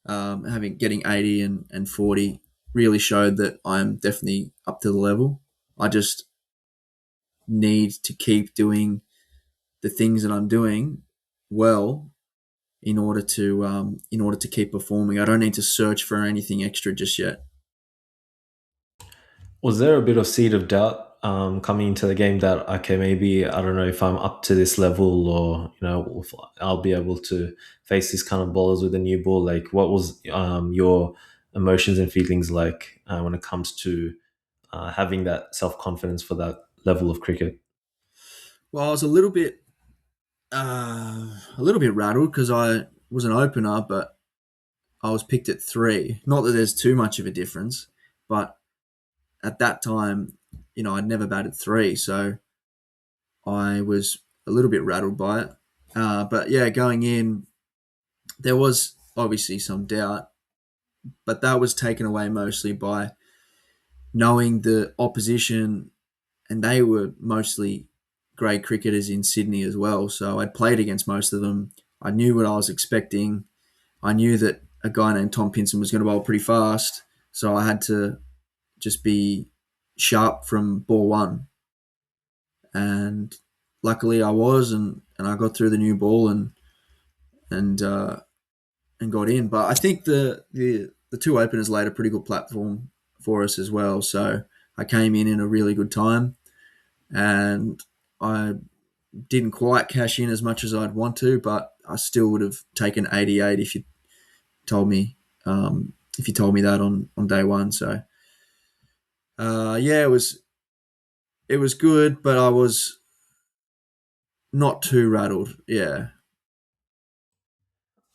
Having getting 80 and 40 really showed that I'm definitely up to the level. I just need to keep doing the things that I'm doing well in order to keep performing. I don't need to search for anything extra just yet. Was there a bit of seed of doubt coming into the game that, okay, maybe I don't know if I'm up to this level, or if I'll be able to face these kind of bowlers with a new ball? Like, what was your emotions and feelings like when it comes to having that self confidence for that level of cricket? Well, I was a little bit rattled because I was an opener, but I was picked at three. Not that there's too much of a difference, but at that time, I'd never batted three, so I was a little bit rattled by it. But yeah, going in, there was obviously some doubt, but that was taken away mostly by knowing the opposition, and they were mostly great cricketers in Sydney as well. So I'd played against most of them. I knew what I was expecting. I knew that a guy named Tom Pinson was going to bowl pretty fast, so I had to just be sharp from ball one. And luckily, I was, and I got through the new ball and and got in. But I think the two openers laid a pretty good platform for us as well. So I came in a really good time, and I didn't quite cash in as much as I'd want to, but I still would have taken 88 told me if you told me that on day one. So yeah, it was good, but I was not too rattled. Yeah.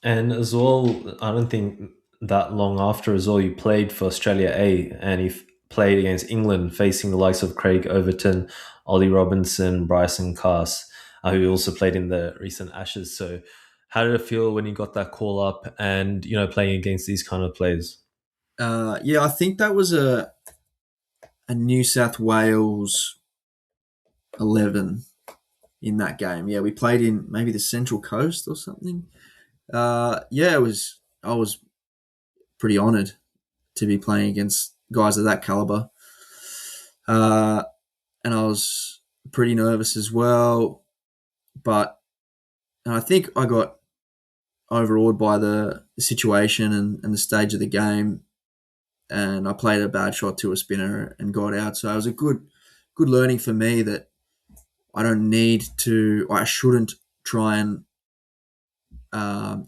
And as well, I don't think that long after as well, you played for Australia A, and you played against England, facing the likes of Craig Overton, Ollie Robinson, Bryson Cass, who also played in the recent Ashes. So, how did it feel when you got that call up and playing against these kind of players? Yeah, I think that was a New South Wales 11 in that game. Yeah, we played in maybe the Central Coast or something. Yeah, it was. I was pretty honoured to be playing against guys of that caliber, uh, and I was pretty nervous as well. But I think I got overawed by the situation and the stage of the game, and I played a bad shot to a spinner and got out. So it was a good learning for me that I don't need to. I shouldn't try and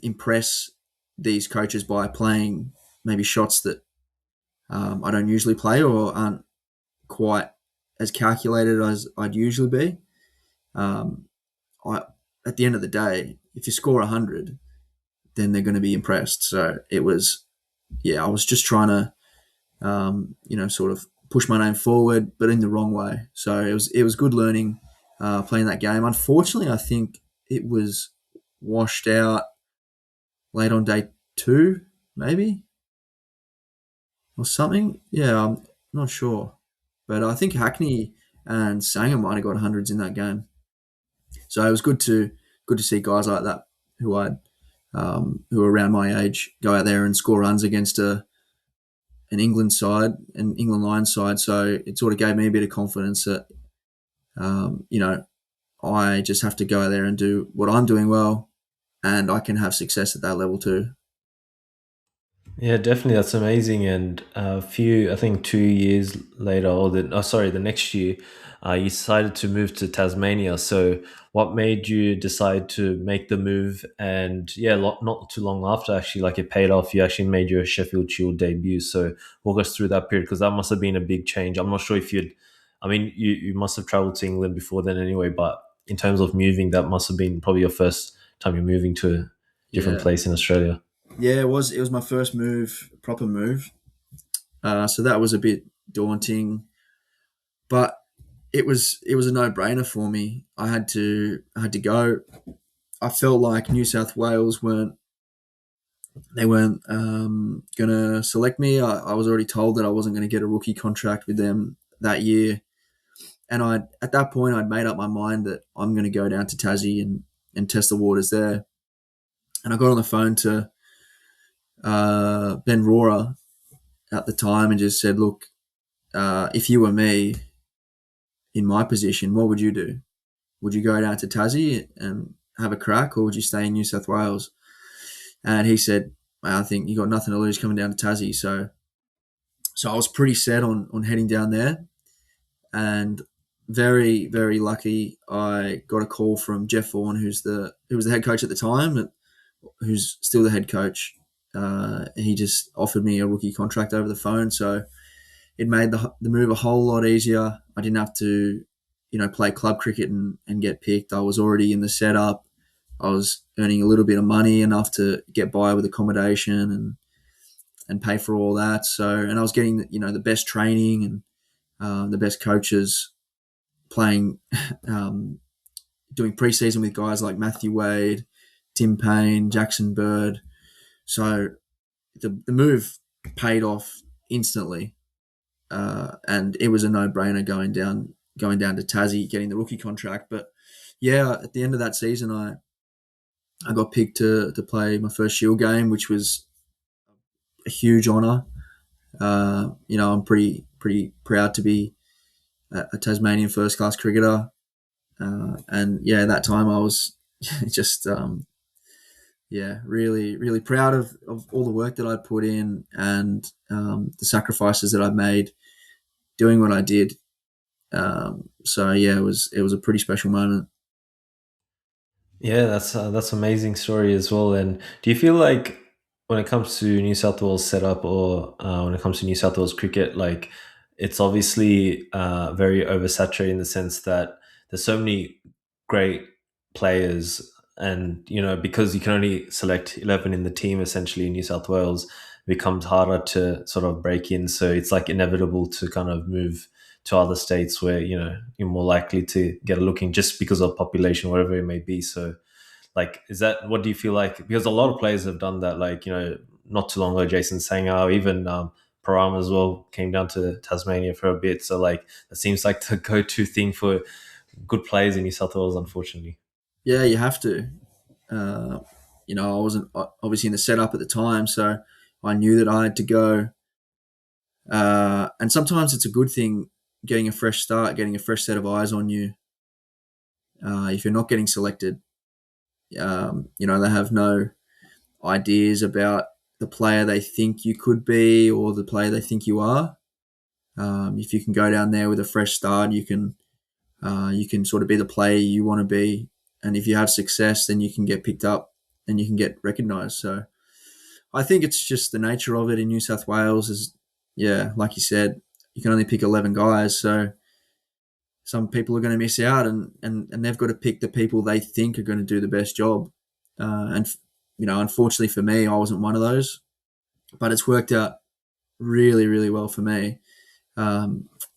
impress these coaches by playing maybe shots that I don't usually play or aren't quite as calculated as I'd usually be. Um, I, at the end of the day, if you score 100, then they're going to be impressed. So it was, yeah, I was just trying to, sort of push my name forward, but in the wrong way. So it was good learning playing that game. Unfortunately, I think it was washed out late on day two, maybe or something. Yeah, I'm not sure, but I think Hackney and Sanger might have got hundreds in that game. So it was good to see guys like that who were around my age go out there and score runs against an England side, an England Lions side. So it sort of gave me a bit of confidence that um, you know I just have to go out there and do what I'm doing well, and I can have success at that level too. Yeah, definitely. That's amazing. And a few, I think 2 years later, the next year, you decided to move to Tasmania. So, what made you decide to make the move? And yeah, not too long after, actually, like it paid off. You actually made your Sheffield Shield debut. So, walk us through that period, because that must have been a big change. I'm not sure if I mean, you must have traveled to England before then anyway, but in terms of moving, that must have been probably your first time you're moving to a different Yeah, place in Australia. yeah, it was my first move, proper move. So that was a bit daunting, but it was a no brainer for me. I had to go. I felt like New South Wales weren't They weren't going to select me. I was already told that I wasn't going to get a rookie contract with them that year. And at that point, I'd made up my mind that I'm going to go down to Tassie and test the waters there. And I got on the phone to Ben Rohrer at the time and just said, look, if you were me in my position, what would you do? Would you go down to Tassie and have a crack, or would you stay in New South Wales? And he said, I think you got nothing to lose coming down to Tassie. So I was pretty set on heading down there, and very very lucky. I got a call from Jeff Vaughan, who was the head coach at the time, who's still the head coach. He just offered me a rookie contract over the phone, so it made the move a whole lot easier. I didn't have to, play club cricket and get picked. I was already in the setup. I was earning a little bit of money, enough to get by with accommodation and pay for all that. So, and I was getting, the best training and the best coaches playing, doing preseason with guys like Matthew Wade, Tim Payne, Jackson Bird. So the move paid off instantly, and it was a no-brainer going down to Tassie, getting the rookie contract. But yeah, at the end of that season, I got picked to play my first Shield game, which was a huge honour. I'm pretty proud to be a Tasmanian first class cricketer, and yeah, that time I was just really really proud of all the work that I'd put in, and the sacrifices that I'd made doing what I did. So yeah, it was a pretty special moment. Yeah, that's amazing story as well. And do you feel like when it comes to New South Wales setup, or when it comes to New South Wales cricket, like it's obviously very oversaturated in the sense that there's so many great players, and because you can only select 11 in the team essentially in New South Wales, it becomes harder to sort of break in. So it's like inevitable to kind of move to other states where you're more likely to get a looking just because of population, whatever it may be. So like, is that, what do you feel like? Because a lot of players have done that, like not too long ago, Jason Sangha, even Param as well, came down to Tasmania for a bit. So like, it seems like the go-to thing for good players in New South Wales, unfortunately. Yeah, you have to. Uh, I wasn't obviously in the setup at the time, so I knew that I had to go. And sometimes it's a good thing getting a fresh start, getting a fresh set of eyes on you. If you're not getting selected, they have no ideas about the player they think you could be or the player they think you are. If you can go down there with a fresh start, you can sort of be the player you want to be, and if you have success, then you can get picked up and you can get recognised. So I think it's just the nature of it in New South Wales. Is yeah, like you said, you can only pick 11 guys, so some people are going to miss out, and they've got to pick the people they think are going to do the best job. And unfortunately for me, I wasn't one of those, but it's worked out really, really well for me. I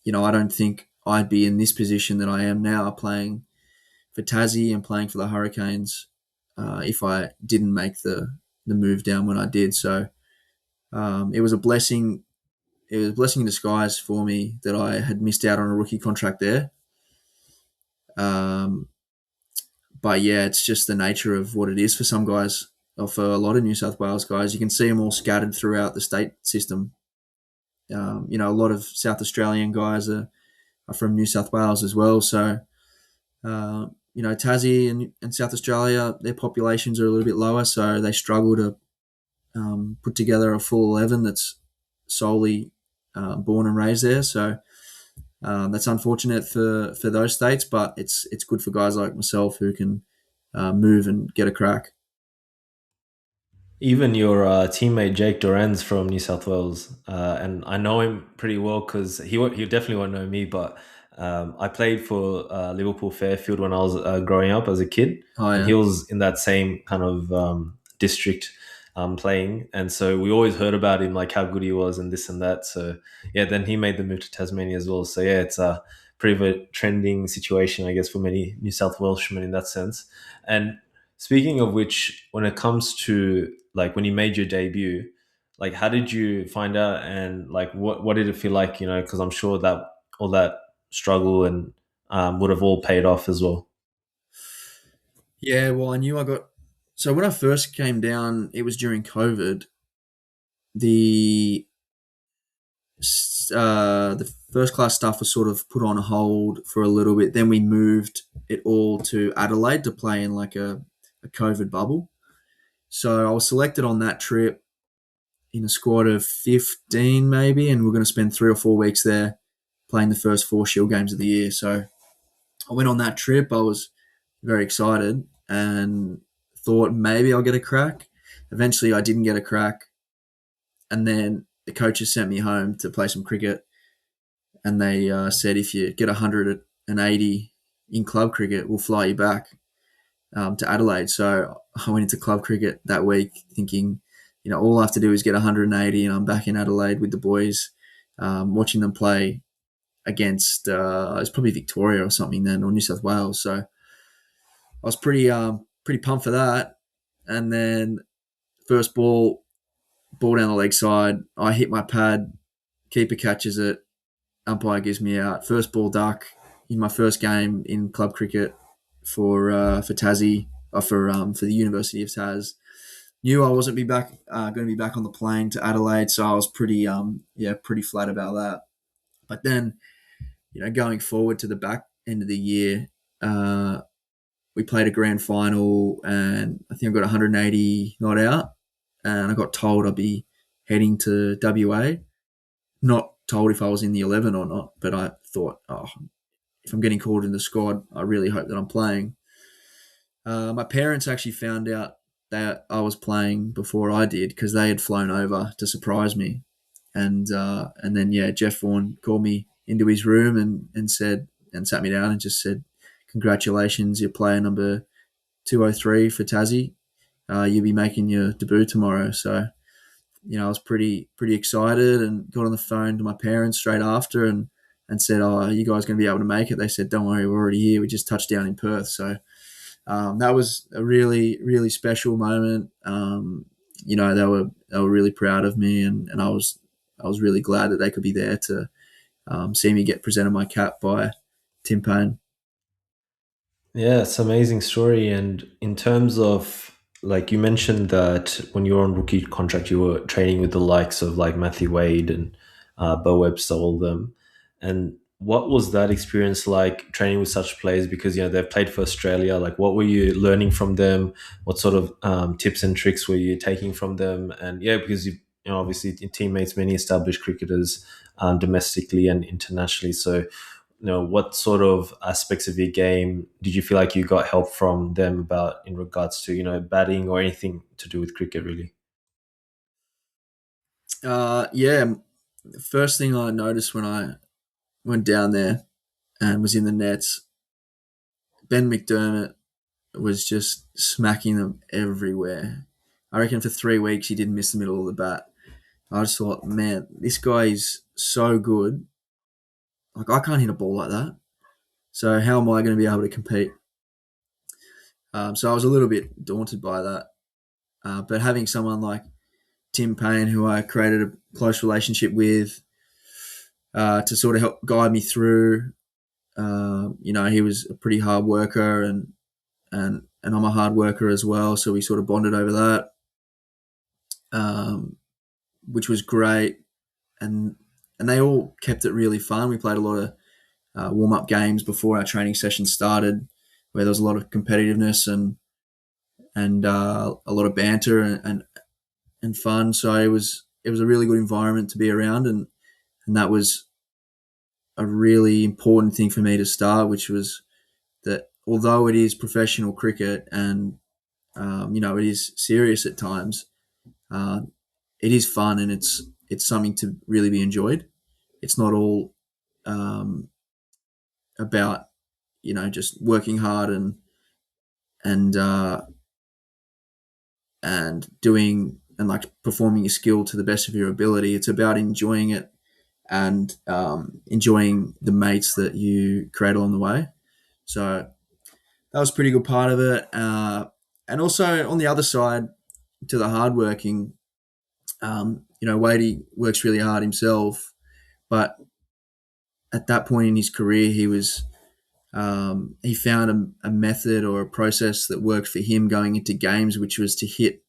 don't think I'd be in this position that I am now, playing for Tassie and playing for the Hurricanes, if I didn't make the move down when I did. So it was a blessing. It was a blessing in disguise for me that I had missed out on a rookie contract there. Um, but yeah, it's just the nature of what it is for some guys, or for a lot of New South Wales guys. You can see them all scattered throughout the state system. A lot of South Australian guys are from New South Wales as well. So, Tassie and South Australia, their populations are a little bit lower, so they struggle to put together a full 11 that's solely born and raised there. So that's unfortunate for those states, but it's good for guys like myself who can move and get a crack. Even your teammate Jake Duran's from New South Wales, and I know him pretty well because he definitely won't know me. But I played for Liverpool Fairfield when I was growing up as a kid, Oh and he yeah, was in that same kind of district playing, and so we always heard about him, like how good he was and this and that. So yeah, then he made the move to Tasmania as well. So yeah, it's a pretty of a trending situation, I guess, for many New South Welshmen in that sense. And Speaking of which, when it comes to like when you made your debut, like how did you find out, and like what did it feel like? You know, because I'm sure that all that struggle and would have all paid off as well. Yeah, well, I knew I got. So when I first came down, it was during COVID. The the first class stuff was sort of put on hold for a little bit. Then we moved it all to Adelaide to play in like a COVID bubble. So I was selected on that trip in a squad of 15 maybe, and we're going to spend 3 or 4 weeks there playing the first 4 Shield games of the year. So I went on that trip. I was very excited and thought maybe I'll get a crack. Eventually, I didn't get a crack, and then the coaches sent me home to play some cricket, and they said if you get 180 in club cricket, we'll fly you back to Adelaide. So I went into club cricket that week thinking, all I have to do is get 180 and I'm back in Adelaide with the boys, watching them play against, it was probably Victoria or something then, or New South Wales. So I was pretty pumped for that. And then first ball down the leg side, I hit my pad, keeper catches it, umpire gives me out. First ball duck in my first game in club cricket for Tassie, for the University of Tas. Knew I wasn't going to be back on the plane to Adelaide, so I was pretty flat about that. But then, going forward to the back end of the year, we played a grand final, and I think I got 180 not out, and I got told I'd be heading to WA. Not told if I was in the 11 or not, but I thought, oh, if I'm getting called in the squad, I really hope that I'm playing. My parents actually found out that I was playing before I did because they had flown over to surprise me, and then Jeff Vaughan called me into his room and said and sat me down and just said, "Congratulations, you're player number 203 for Tassie. You'll be making your debut tomorrow." So I was pretty excited and got on the phone to my parents straight after and said, "Oh, are you guys going to be able to make it?" They said, "Don't worry, we're already here. We just touched down in Perth." So that was a really special moment. They were really proud of me, and I was really glad that they could be there to see me get presented my cap by Tim Payne. Yeah, it's an amazing story. And in terms of like you mentioned that when you were on rookie contract, you were training with the likes of like Matthew Wade and Bo Webster, all of them. And what was that experience like training with such players? Because they've played for Australia. Like, what were you learning from them? What sort of tips and tricks were you taking from them? And yeah, because obviously your teammates, many established cricketers domestically and internationally. So what sort of aspects of your game did you feel like you got help from them about in regards to batting or anything to do with cricket really? Yeah, the first thing I noticed when I went down there and was in the nets, Ben McDermott was just smacking them everywhere. I reckon for 3 weeks he didn't miss the middle of the bat. I just thought, man, this guy is so good. Like, I can't hit a ball like that. So how am I going to be able to compete? So I was a little bit daunted by that. But having someone like Tim Payne, who I created a close relationship with, to sort of help guide me through, he was a pretty hard worker, and I'm a hard worker as well. So we sort of bonded over that, which was great. And they all kept it really fun. We played a lot of warm up games before our training session started, where there was a lot of competitiveness and a lot of banter and fun. So it was a really good environment to be around, and that was a really important thing for me to start, which was that although it is professional cricket and it is serious at times, uh, it is fun and it's something to really be enjoyed. It's not all um, about just working hard and uh, and doing and like performing your skill to the best of your ability. It's about enjoying it and enjoying the mates that you create along the way. So that was a pretty good part of it. And also on the other side, to the hardworking, Wadey works really hard himself, but at that point in his career, he found a method or a process that worked for him going into games, which was to hit,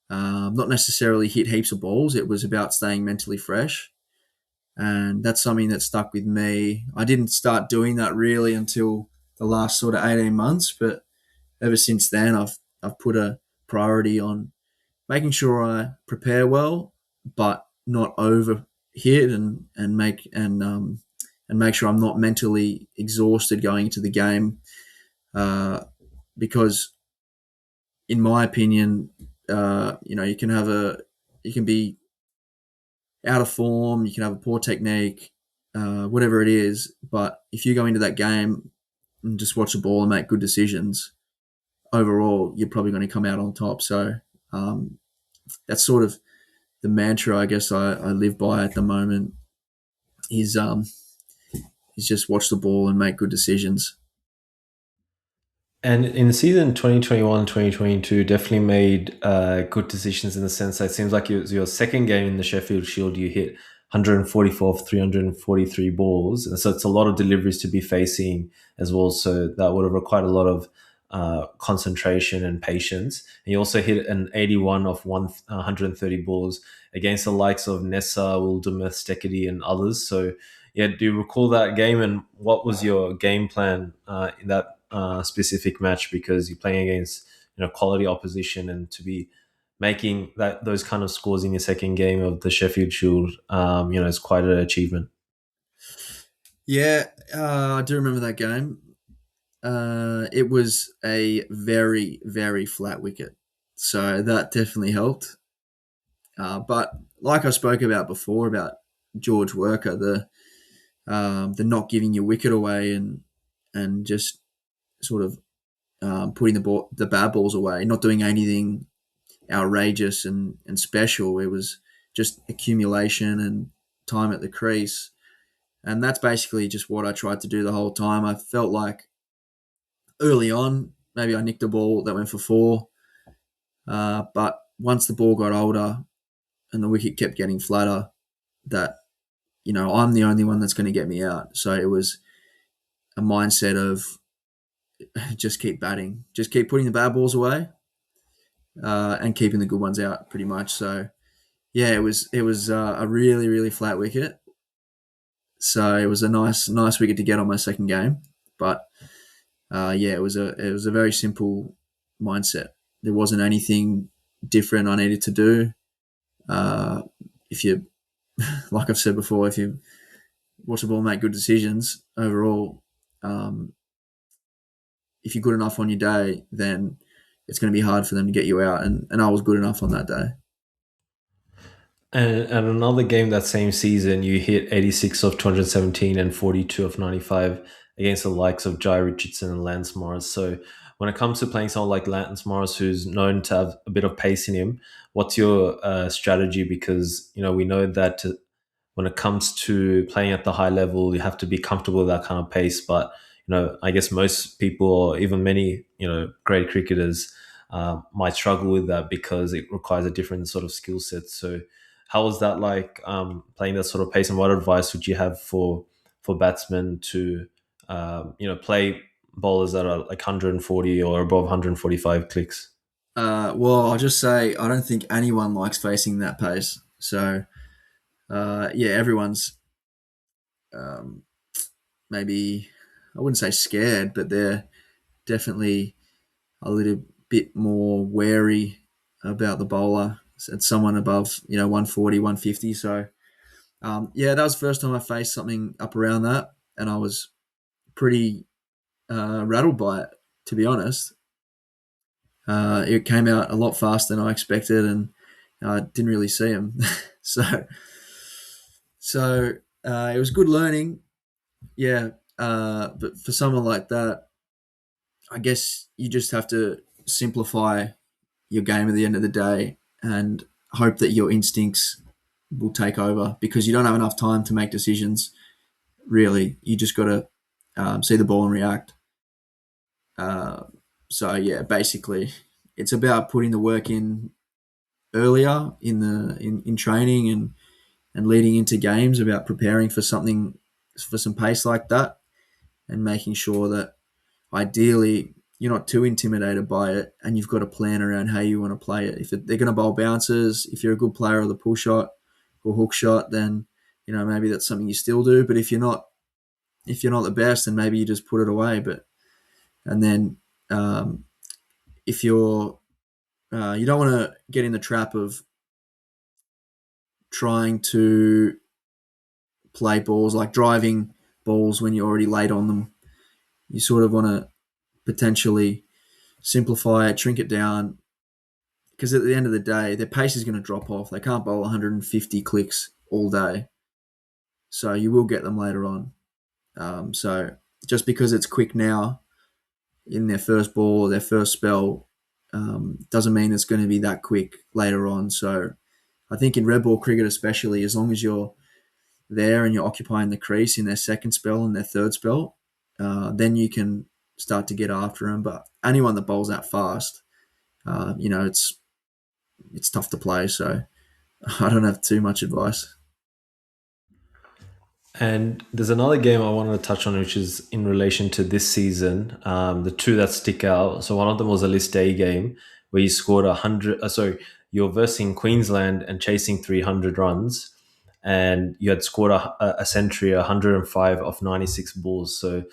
not necessarily hit heaps of balls. It was about staying mentally fresh. And that's something that stuck with me. I didn't start doing that really until the last sort of 18 months, but ever since then, I've put a priority on making sure I prepare well, but not over hit and make sure I'm not mentally exhausted going into the game. Because in my opinion, you can be out of form, you can have a poor technique, whatever it is. But if you go into that game and just watch the ball and make good decisions, overall, you're probably going to come out on top. So um, that's sort of the mantra I guess I live by at the moment is just watch the ball and make good decisions. And in the season 2021 2022, definitely made good decisions in the sense that it seems like it was your second game in the Sheffield Shield. You hit 144 of 343 balls. And so it's a lot of deliveries to be facing as well. So that would have required a lot of concentration and patience. And you also hit an 81 of 130 balls against the likes of Nessa, Wildermuth, Steketee, and others. So yeah, do you recall that game and what was your game plan in that specific match? Because you're playing against quality opposition, and to be making those kind of scores in your second game of the Sheffield Shield, is quite an achievement. Yeah, I do remember that game. It was a very, very flat wicket. So that definitely helped. But like I spoke about before about George Worker, the not giving your wicket away and just sort of putting the bad balls away, not doing anything outrageous and special. It was just accumulation and time at the crease. And that's basically just what I tried to do the whole time. I felt like early on, maybe I nicked a ball that went for four. But once the ball got older and the wicket kept getting flatter, that, I'm the only one that's going to get me out. So it was a mindset of just keep batting, just keep putting the bad balls away, and keeping the good ones out pretty much. So yeah, it was a really, really flat wicket. So it was a nice wicket to get on my second game. But yeah, it was a very simple mindset. There wasn't anything different I needed to do. If you, like I've said before, if you watch the ball and make good decisions overall, um, if you're good enough on your day, then it's going to be hard for them to get you out. And I was good enough on that day. And another game that same season, you hit 86 of 217 and 42 of 95 against the likes of Jai Richardson and Lance Morris. So when it comes to playing someone like Lance Morris, who's known to have a bit of pace in him, what's your strategy? Because we know that when it comes to playing at the high level, you have to be comfortable with that kind of pace. But I guess most people, or even many, great cricketers, might struggle with that because it requires a different sort of skill set. So, how was that like playing that sort of pace? And what advice would you have for batsmen to, play bowlers that are like 140 or above 145 clicks? Well, I'll just say I don't think anyone likes facing that pace. So yeah, everyone's um, maybe I wouldn't say scared, but they're definitely a little bit more wary about the bowler. It's someone above 140, 150. So yeah, that was the first time I faced something up around that, and I was pretty rattled by it, to be honest. It came out a lot faster than I expected, and I didn't really see him. so so it was good learning. Yeah, but for someone like that, I guess you just have to simplify your game at the end of the day and hope that your instincts will take over because you don't have enough time to make decisions. Really, you just got to see the ball and react. Uh, So yeah, basically, it's about putting the work in earlier in training and leading into games, about preparing for something, for some pace like that, and making sure that ideally you're not too intimidated by it, and you've got a plan around how you want to play it. If they're going to bowl bouncers, if you're a good player of the pull shot or hook shot, then maybe that's something you still do. But if you're not the best, then maybe you just put it away. But and then if you don't want to get in the trap of trying to play balls, like driving balls when you're already late on them. You sort of want to potentially simplify it, shrink it down, because at the end of the day, their pace is going to drop off. They can't bowl 150 clicks all day, so you will get them later on. So just because it's quick now in their first ball or their first spell, doesn't mean it's going to be that quick later on. So I think in red ball cricket especially, as long as you're there and you're occupying the crease in their second spell and their third spell, then you can start to get after them. But anyone that bowls out fast, it's tough to play. So I don't have too much advice. And there's another game I wanted to touch on, which is in relation to this season. The two that stick out. So one of them was a list A game where you scored 100. Sorry, you're versing Queensland and chasing 300 runs, and you had scored a century, 105 of 96 balls. So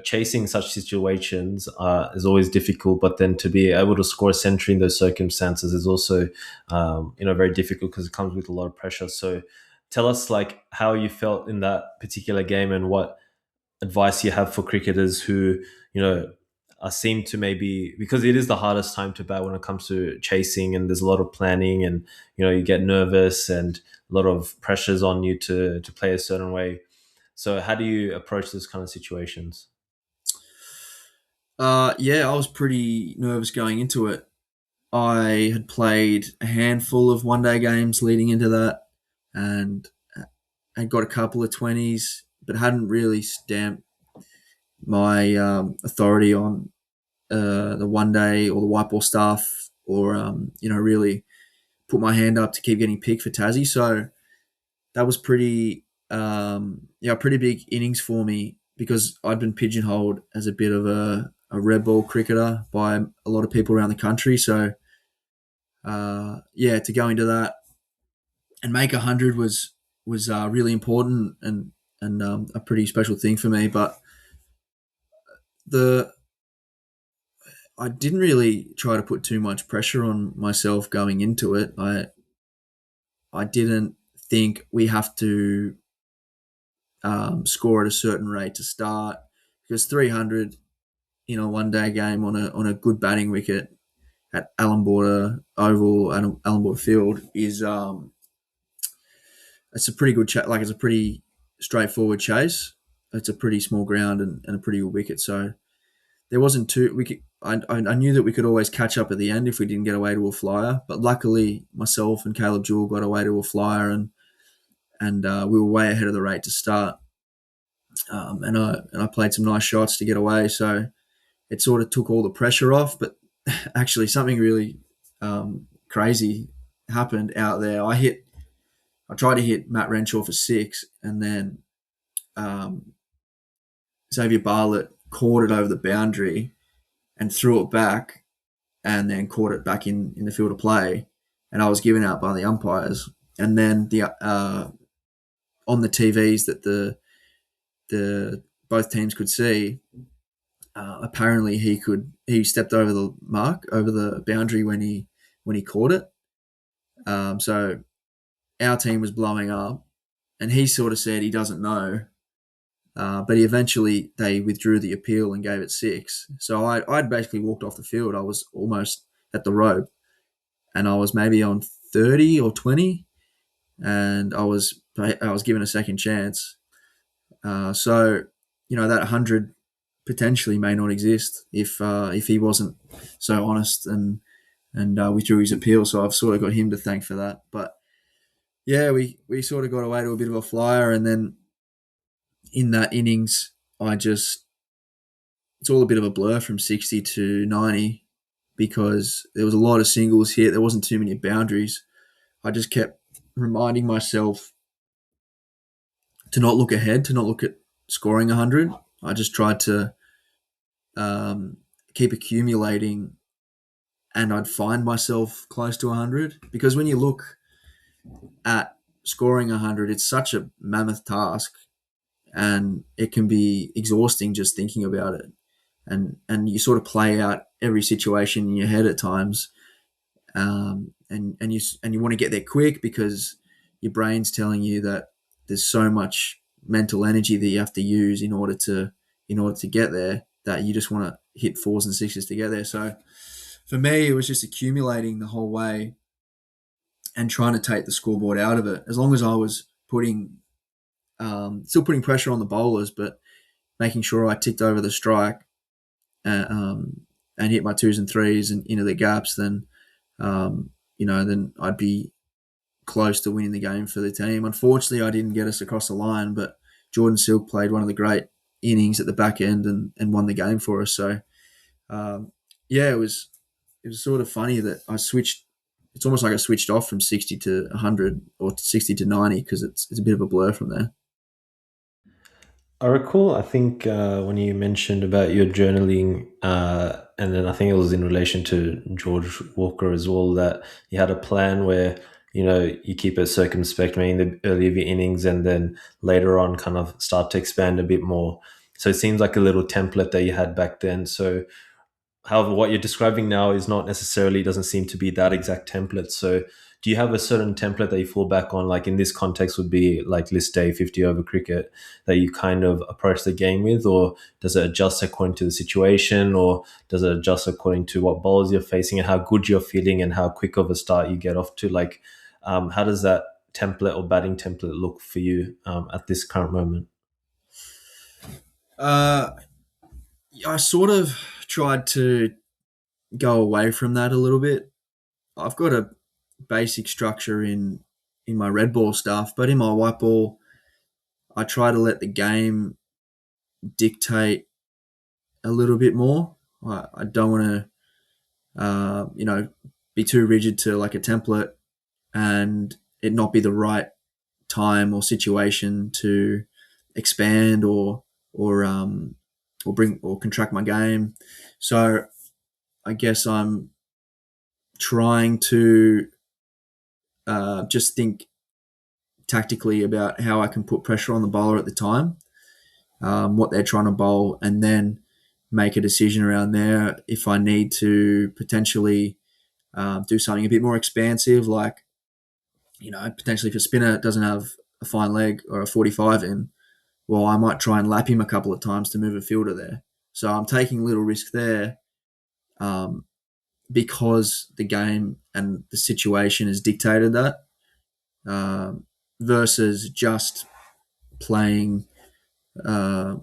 chasing such situations is always difficult. But then to be able to score a century in those circumstances is also very difficult because it comes with a lot of pressure. So tell us like how you felt in that particular game and what advice you have for cricketers who seem to, maybe because it is the hardest time to bat when it comes to chasing, and there's a lot of planning, and you get nervous and a lot of pressures on you to play a certain way. So how do you approach those kind of situations? Yeah, I was pretty nervous going into it. I had played a handful of one day games leading into that, and had got a couple of 20s, but hadn't really stamped my authority on the one day or the white ball stuff, or really put my hand up to keep getting picked for Tassie. So that was pretty big innings for me, because I'd been pigeonholed as a bit of a red ball cricketer by a lot of people around the country. So to go into that and make 100 was really important, and a pretty special thing for me. But the I didn't really try to put too much pressure on myself going into it. I didn't think we have to score at a certain rate to start, because 300 in a one day game on a good batting wicket at Allan Border Oval and Allan Border Field is it's a pretty good it's a pretty straightforward chase. It's a pretty small ground and a pretty good wicket, so there wasn't too we could. I knew that we could always catch up at the end if we didn't get away to a flyer, but luckily myself and Caleb Jewell got away to a flyer, and we were way ahead of the rate to start. And I played some nice shots to get away, so it sort of took all the pressure off. But actually, something really crazy happened out there. I tried to hit Matt Renshaw for six, and then um, Xavier Bartlett caught it over the boundary and threw it back, and then caught it back in the field of play, and I was given out by the umpires. And then on the TVs that the both teams could see, apparently he stepped over the mark, over the boundary when he caught it. So our team was blowing up, and he sort of said he doesn't know. But they withdrew the appeal and gave it six. So I'd basically walked off the field. I was almost at the rope, and I was maybe on 30 or 20, and I was given a second chance. So that 100 potentially may not exist if he wasn't so honest and withdrew his appeal. So I've sort of got him to thank for that. But yeah, we sort of got away to a bit of a flyer, and then in that innings, I just it's all a bit of a blur from 60 to 90 because there was a lot of singles hit. There wasn't too many boundaries. I just kept reminding myself to not look ahead, to not look at scoring 100. I just tried to um, keep accumulating, and I'd find myself close to 100 because when you look at scoring 100, it's such a mammoth task, and it can be exhausting just thinking about it. And you sort of play out every situation in your head at times, and you want to get there quick because your brain's telling you that there's so much mental energy that you have to use in order to get there, that you just want to hit fours and sixes to get there. So for me, it was just accumulating the whole way and trying to take the scoreboard out of it. As long as I was still putting pressure on the bowlers, but making sure I ticked over the strike, and hit my twos and threes and into the gaps, then I'd be close to winning the game for the team. Unfortunately, I didn't get us across the line, but Jordan Silk played one of the great innings at the back end and won the game for us. So yeah, it was sort of funny that I switched. It's almost like I switched off from 60 to 100 or 60 to 90 because it's a bit of a blur from there. I recall, I think, when you mentioned about your journaling, and then I think it was in relation to George Walker as well, that you had a plan where, you keep it circumspect maybe in the early of your innings and then later on kind of start to expand a bit more. So it seems like a little template that you had back then. So however, what you're describing now is not necessarily doesn't seem to be that exact template. So, do you have a certain template that you fall back on? Like in this context, would be like list day 50 over cricket that you kind of approach the game with, or does it adjust according to the situation, or does it adjust according to what bowlers you're facing and how good you're feeling and how quick of a start you get off to? Like, how does that template or batting template look for you at this current moment? Uh, I sort of tried to go away from that a little bit. I've got a basic structure in my red ball stuff, but in my white ball, I try to let the game dictate a little bit more. I don't want to, be too rigid to like a template and it not be the right time or situation to expand or bring or contract my game. So I guess I'm trying to just think tactically about how I can put pressure on the bowler at the time, what they're trying to bowl, and then make a decision around there if I need to potentially do something a bit more expansive, like potentially if a spinner doesn't have a fine leg or a 45 in, well, I might try and lap him a couple of times to move a fielder there. So I'm taking little risk there, um, because the game and the situation has dictated that, um, versus just playing uh,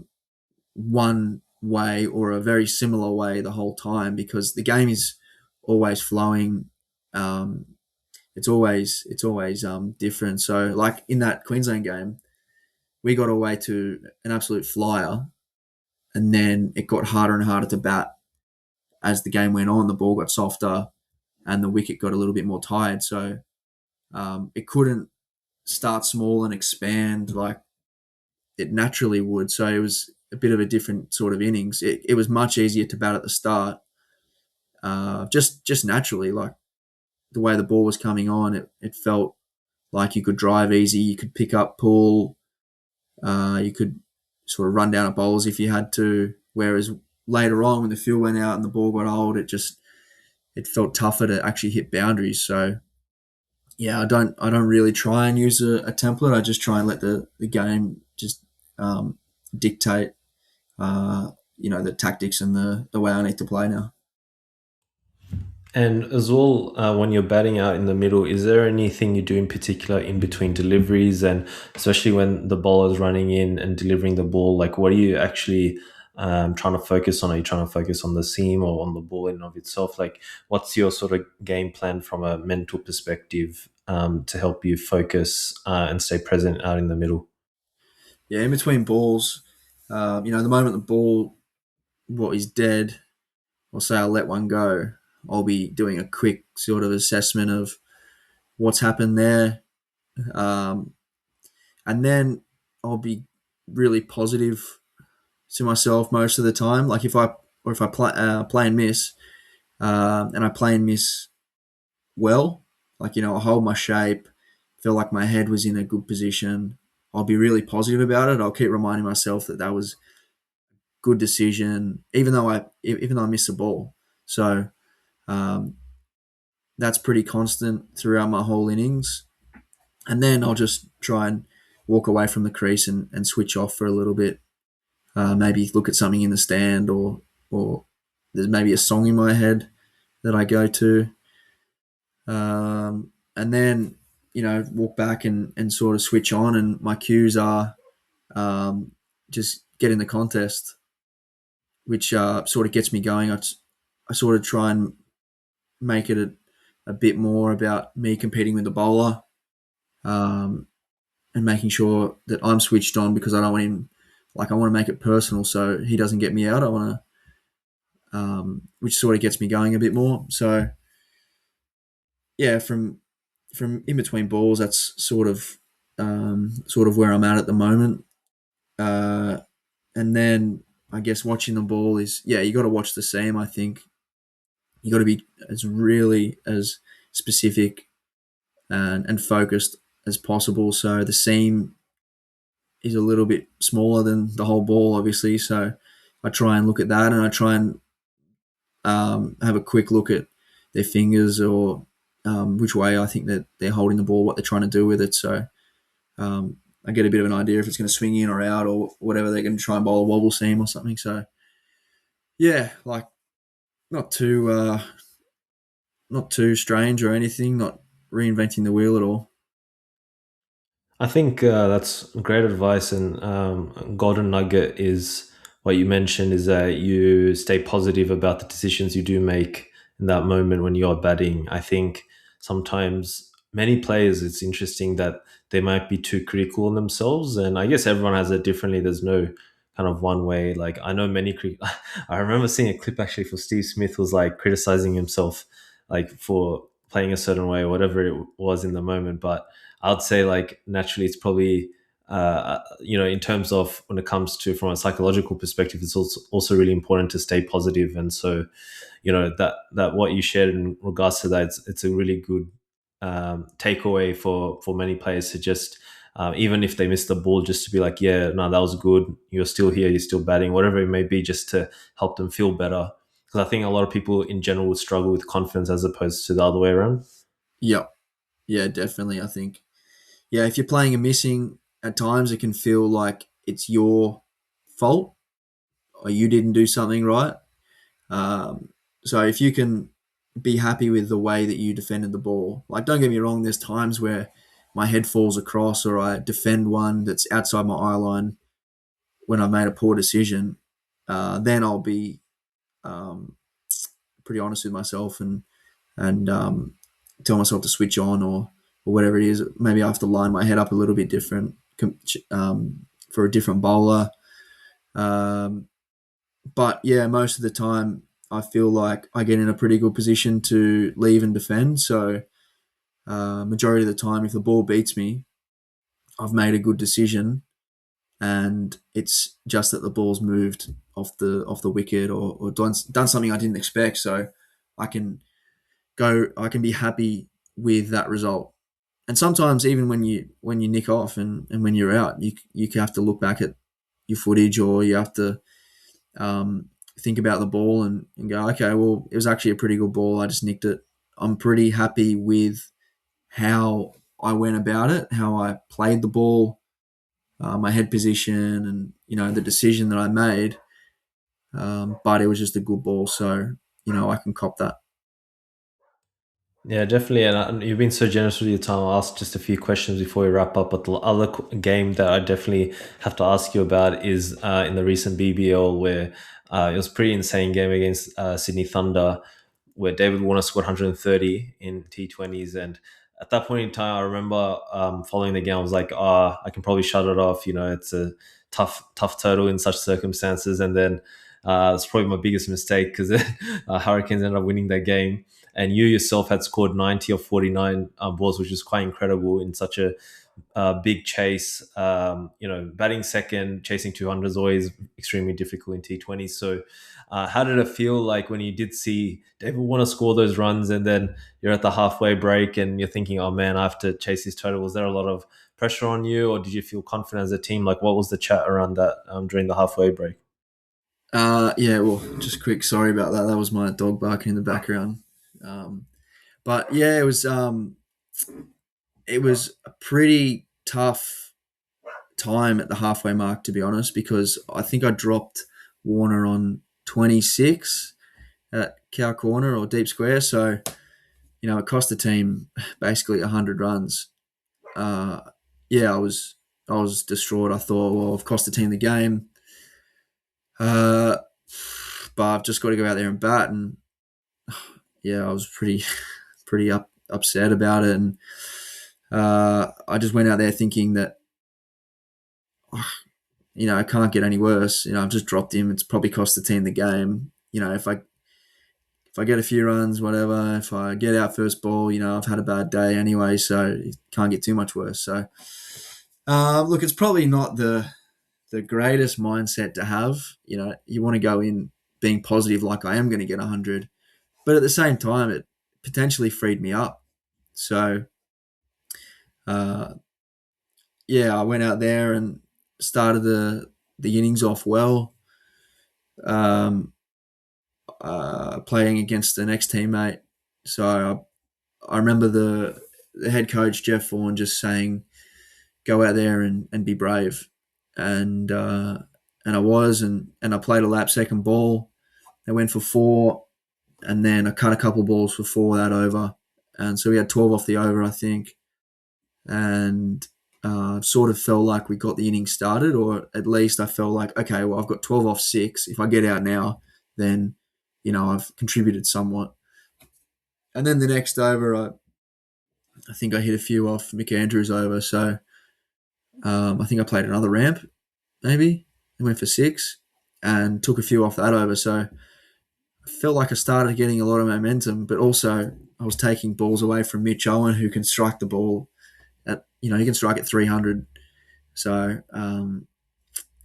one way or a very similar way the whole time because the game is always flowing. Um, it's always different. So like in that Queensland game, we got away to an absolute flyer, and then it got harder and harder to bat as the game went on. The ball got softer, and the wicket got a little bit more tired. So it couldn't start small and expand like it naturally would. So it was a bit of a different sort of innings. It was much easier to bat at the start, just naturally, like the way the ball was coming on. It felt like you could drive easy, you could pick up, pull, you could sort of run down at bowls if you had to. Whereas later on, when the field went out and the ball got old, it felt tougher to actually hit boundaries. So yeah, I don't really try and use a template. I just try and let the game just dictate the tactics and the way I need to play now. And as well, when you're batting out in the middle, is there anything you do in particular in between deliveries, and especially when the bowler's running in and delivering the ball? Like, what are you actually trying to focus on? Are you trying to focus on the seam or on the ball in and of itself? Like, what's your sort of game plan from a mental perspective to help you focus and stay present out in the middle? Yeah, in between balls, the moment the ball what is dead, or say I let one go, I'll be doing a quick sort of assessment of what's happened there, um, and then I'll be really positive to myself most of the time. Like if I play and miss, and I play and miss well, like I hold my shape, feel like my head was in a good position. I'll be really positive about it. I'll keep reminding myself that that was good decision, even though I missed the ball. So um, that's pretty constant throughout my whole innings. And then I'll just try and walk away from the crease and switch off for a little bit. Maybe look at something in the stand, or there's maybe a song in my head that I go to, and then walk back and sort of switch on. And my cues are um, just get in the contest, which sort of gets me going. I sort of try and make it a bit more about me competing with the bowler, um, and making sure that I'm switched on, because I don't want him. Like, I want to make it personal, so he doesn't get me out. I want to, which sort of gets me going a bit more. So yeah, from in between balls, that's sort of where I'm at the moment. Uh, and then I guess watching the ball is, yeah, you got to watch the seam. I think you got to be as specific and focused as possible. So the seam is a little bit smaller than the whole ball, obviously. So I try and look at that, and I try and have a quick look at their fingers, or which way I think that they're holding the ball, what they're trying to do with it. So I get a bit of an idea if it's going to swing in or out, or whatever. They're going to try and bowl a wobble seam or something. So yeah, like, not too not too strange or anything. Not reinventing the wheel at all. I think that's great advice. And golden nugget is what you mentioned, is that you stay positive about the decisions you do make in that moment when you're batting. I think sometimes many players, it's interesting that they might be too critical on themselves. And I guess everyone has it differently. There's no kind of one way. Like, I know I remember seeing a clip actually for Steve Smith was like criticizing himself, like for playing a certain way or whatever it was in the moment. But I'd say like naturally it's probably in terms of when it comes to from a psychological perspective, it's also really important to stay positive. And so that what you shared in regards to that, it's a really good takeaway for many players to just even if they miss the ball, just to be like, yeah, no, that was good, you're still here, you're still batting, whatever it may be, just to help them feel better. Because I think a lot of people in general would struggle with confidence as opposed to the other way around. Yep. Yeah, definitely. I think, yeah, if you're playing a missing, at times it can feel like it's your fault, or you didn't do something right. Um, so if you can be happy with the way that you defended the ball, like, don't get me wrong, there's times where my head falls across, or I defend one that's outside my eye line when I've made a poor decision. Then I'll be um, pretty honest with myself, and tell myself to switch on, or whatever it is. Maybe I have to line my head up a little bit different, for a different bowler. Um, but yeah, most of the time I feel like I get in a pretty good position to leave and defend. So majority of the time, if the ball beats me, I've made a good decision, and it's just that the ball's moved off the wicket, or done something I didn't expect. So I can I can be happy with that result. And sometimes even when you nick off, and when you're out, you have to look back at your footage, or you have to think about the ball, and go, okay, well, it was actually a pretty good ball. I just nicked it. I'm pretty happy with how I went about it, how I played the ball, my head position, and the decision that I made. But it was just a good ball, so I can cop that. Yeah, definitely. And you've been so generous with your time. I'll ask just a few questions before we wrap up. But the other game that I definitely have to ask you about is in the recent BBL, where it was a pretty insane game against Sydney Thunder, where David Warner scored 130 in T20s. And at that point in time, I remember following the game, I was like, I can probably shut it off. It's a tough total in such circumstances. And then It's probably my biggest mistake because Hurricanes ended up winning that game. And you yourself had scored 90 or 49 balls, which is quite incredible in such a big chase. Batting second, chasing 200 is always extremely difficult in T20. So, how did it feel like when you did see David want to score those runs and then you're at the halfway break and you're thinking, oh man, I have to chase this total? Was there a lot of pressure on you, or did you feel confident as a team? Like, what was the chat around that during the halfway break? Yeah, well, just quick, sorry about that. That was my dog barking in the background. Um, but yeah, it was a pretty tough time at the halfway mark, to be honest, because I think I dropped Warner on 26 at cow corner or deep square. So, it cost the team basically 100 runs. Uh, yeah, I was distraught. I thought, well, I've cost the team the game. Uh, but I've just got to go out there and bat. And yeah, I was pretty upset about it. And I just went out there thinking that, it can't get any worse. I've just dropped him. It's probably cost the team the game. If I get a few runs, whatever, if I get out first ball, I've had a bad day anyway, so it can't get too much worse. So, look, it's probably not the greatest mindset to have. You want to go in being positive, like I am going to get 100, but at the same time, it potentially freed me up. So, uh, yeah, I went out there and started the innings off well. Um, Playing against the next teammate. So I remember the head coach Jeff Vaughan just saying, "Go out there and be brave," and and I was, and I played a lap second ball. I went for four, and then I cut a couple balls for four that over, and so we had 12 off the over, I think, and sort of felt like we got the inning started, or at least I felt like, okay, well, I've got 12 off six. If I get out now, then I've contributed somewhat. And then the next over, I think I hit a few off Mick Andrews over. So I think I played another ramp, maybe. I went for six and took a few off that over. So I felt like I started getting a lot of momentum, but also I was taking balls away from Mitch Owen, who can strike the ball he can strike at 300. So,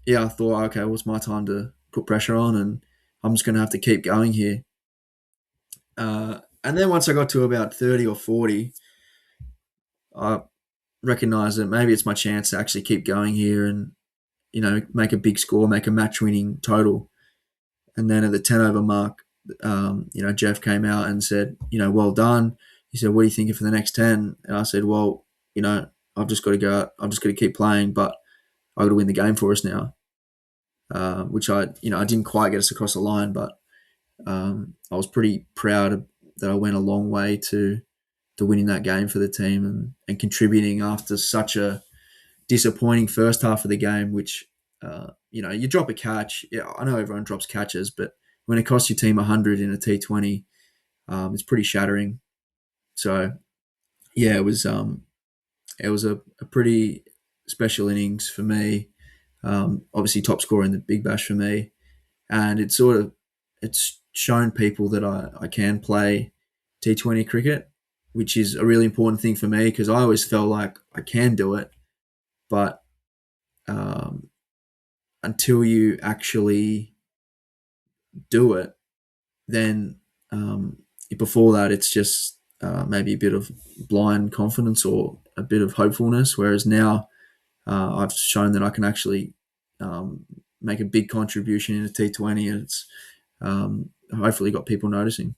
yeah, I thought, okay, well, it's my time to put pressure on, and I'm just going to have to keep going here. And then once I got to about 30 or 40, I recognized that maybe it's my chance to actually keep going here and, make a big score, make a match winning total. And then at the 10 over mark, Jeff came out and said, well done. He said, what are you thinking for the next 10? And I said, well, I've just got to go, I've just got to keep playing, but I've got to win the game for us now. Which I didn't quite get us across the line, but I was pretty proud that I went a long way to winning that game for the team and contributing after such a disappointing first half of the game, which, you drop a catch. Yeah, I know everyone drops catches, but when it costs your team 100 in a T20, it's pretty shattering. So, yeah, it was a pretty special innings for me. Obviously, top scorer in the Big Bash for me, and it's shown people that I can play T20 cricket, which is a really important thing for me because I always felt like I can do it, but um, until you actually do it, then before that, it's just maybe a bit of blind confidence or a bit of hopefulness. Whereas now, I've shown that I can actually make a big contribution in a T20, and it's hopefully got people noticing.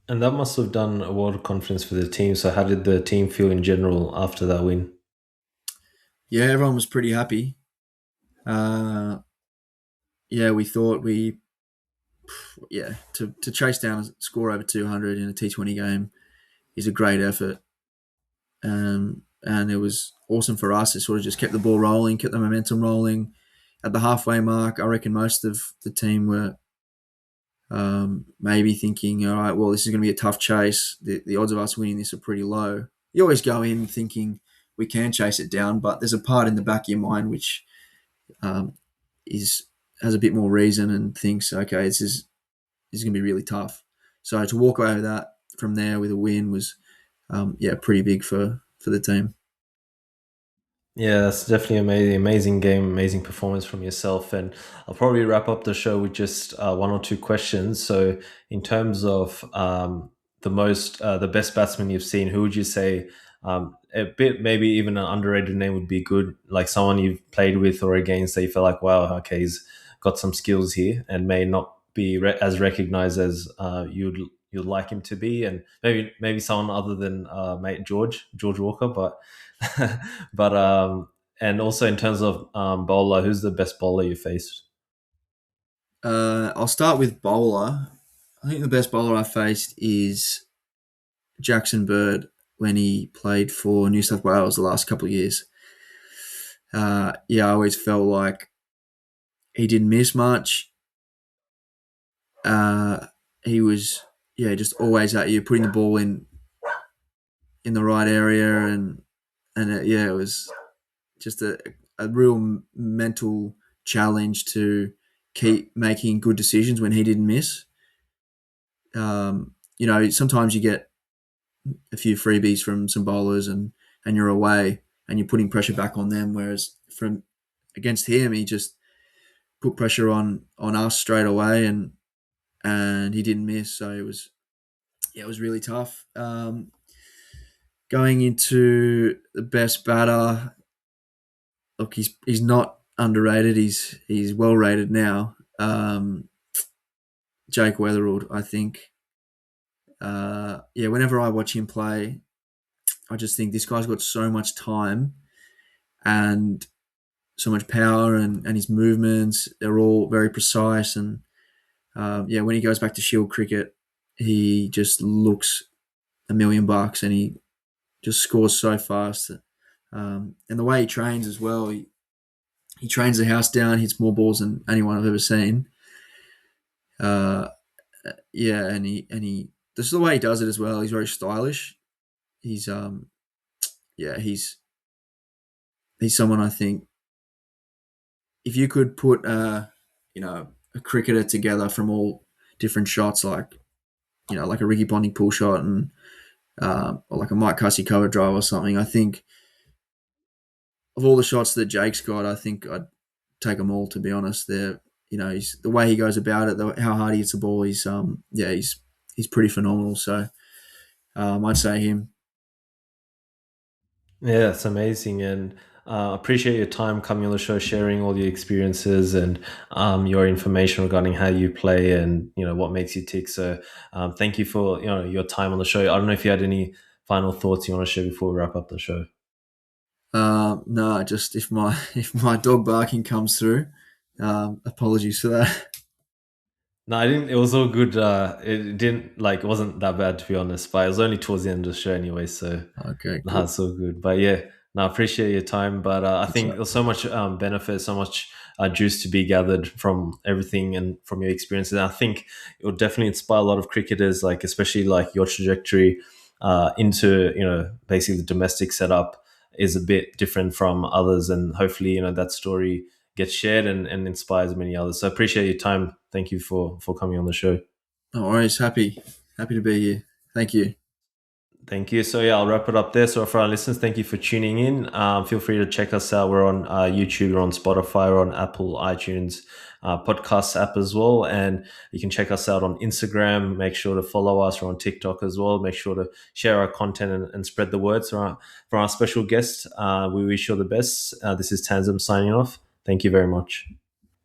And that must have done a lot of confidence for the team. So, how did the team feel in general after that win? Yeah, everyone was pretty happy. Uh, yeah, we thought to chase down a score over 200 in a T20 game is a great effort. And it was awesome for us. It sort of just kept the ball rolling, kept the momentum rolling. At the halfway mark, I reckon most of the team were maybe thinking, all right, well, this is going to be a tough chase. The odds of us winning this are pretty low. You always go in thinking we can chase it down, but there's a part in the back of your mind which is has a bit more reason and thinks, okay, this is going to be really tough. So to walk away with that from there with a win was, yeah, pretty big for the team. Yeah, that's definitely amazing. Amazing game, amazing performance from yourself. And I'll probably wrap up the show with just one or two questions. So, in terms of the best batsman you've seen, who would you say? A bit, maybe even an underrated name would be good, like someone you've played with or against that you feel like, wow, okay, he's got some skills here, and may not be as recognized as you'd like him to be, and maybe someone other than mate George Walker, but but and also in terms of bowler, who's the best bowler you faced? I'll start with bowler. I think the best bowler I faced is Jackson Bird when he played for New South Wales the last couple of years. Yeah, I always felt like he didn't miss much. He was, yeah, just always at you, putting the ball in the right area, and yeah, it was just a real mental challenge to keep making good decisions when he didn't miss. Sometimes you get a few freebies from some bowlers and you're away and you're putting pressure back on them. Whereas from against him, he just put pressure on us straight away and he didn't miss. So it was really tough. Going into the best batter, look, he's not underrated. He's well rated now. Jake Weatherald, I think. Yeah, whenever I watch him play, I just think this guy's got so much time and so much power, and his movements, they're all very precise. And yeah, when he goes back to Shield cricket, he just looks $1 million, and he just scores so fast. And the way he trains as well, he trains the house down, hits more balls than anyone I've ever seen. Uh, yeah, and he this is the way he does it as well. He's very stylish. He's yeah, he's someone I think if you could put a cricketer together from all different shots, like like a Ricky Ponting pull shot and or like a Mike Cussy cover drive or something, I think of all the shots that Jake's got, I think I'd take them all. To be honest, they're he's the way he goes about it, how hard he hits the ball. Yeah, he's pretty phenomenal. So I'd say him. Yeah, it's amazing, and appreciate your time coming on the show, sharing all your experiences and your information regarding how you play and what makes you tick. So, thank you for your time on the show. I don't know if you had any final thoughts you want to share before we wrap up the show. No, just if my if my dog barking comes through, apologies for that. No, I didn't. It was all good. It didn't it wasn't that bad to be honest, but it was only towards the end of the show anyway. So, Okay, nah, cool. it's all good. But yeah, no, I appreciate your time. But I That's think right. there's so much benefit, so much juice to be gathered from everything and from your experiences. And I think it will definitely inspire a lot of cricketers, like especially like your trajectory into basically the domestic setup is a bit different from others, and hopefully that story gets shared and inspires many others. So I appreciate your time. Thank you for coming on the show. No worries. Happy to be here. Thank you. Thank you. So yeah, I'll wrap it up there. So for our listeners, thank you for tuning in. Feel free to check us out. We're on YouTube, we're on Spotify, we're on Apple, iTunes, podcast app as well, and you can check us out on Instagram. Make sure to follow us. We're on TikTok as well. Make sure to share our content and spread the word. So for our special guest, we wish you all the best. This is Tanzam signing off. Thank you very much.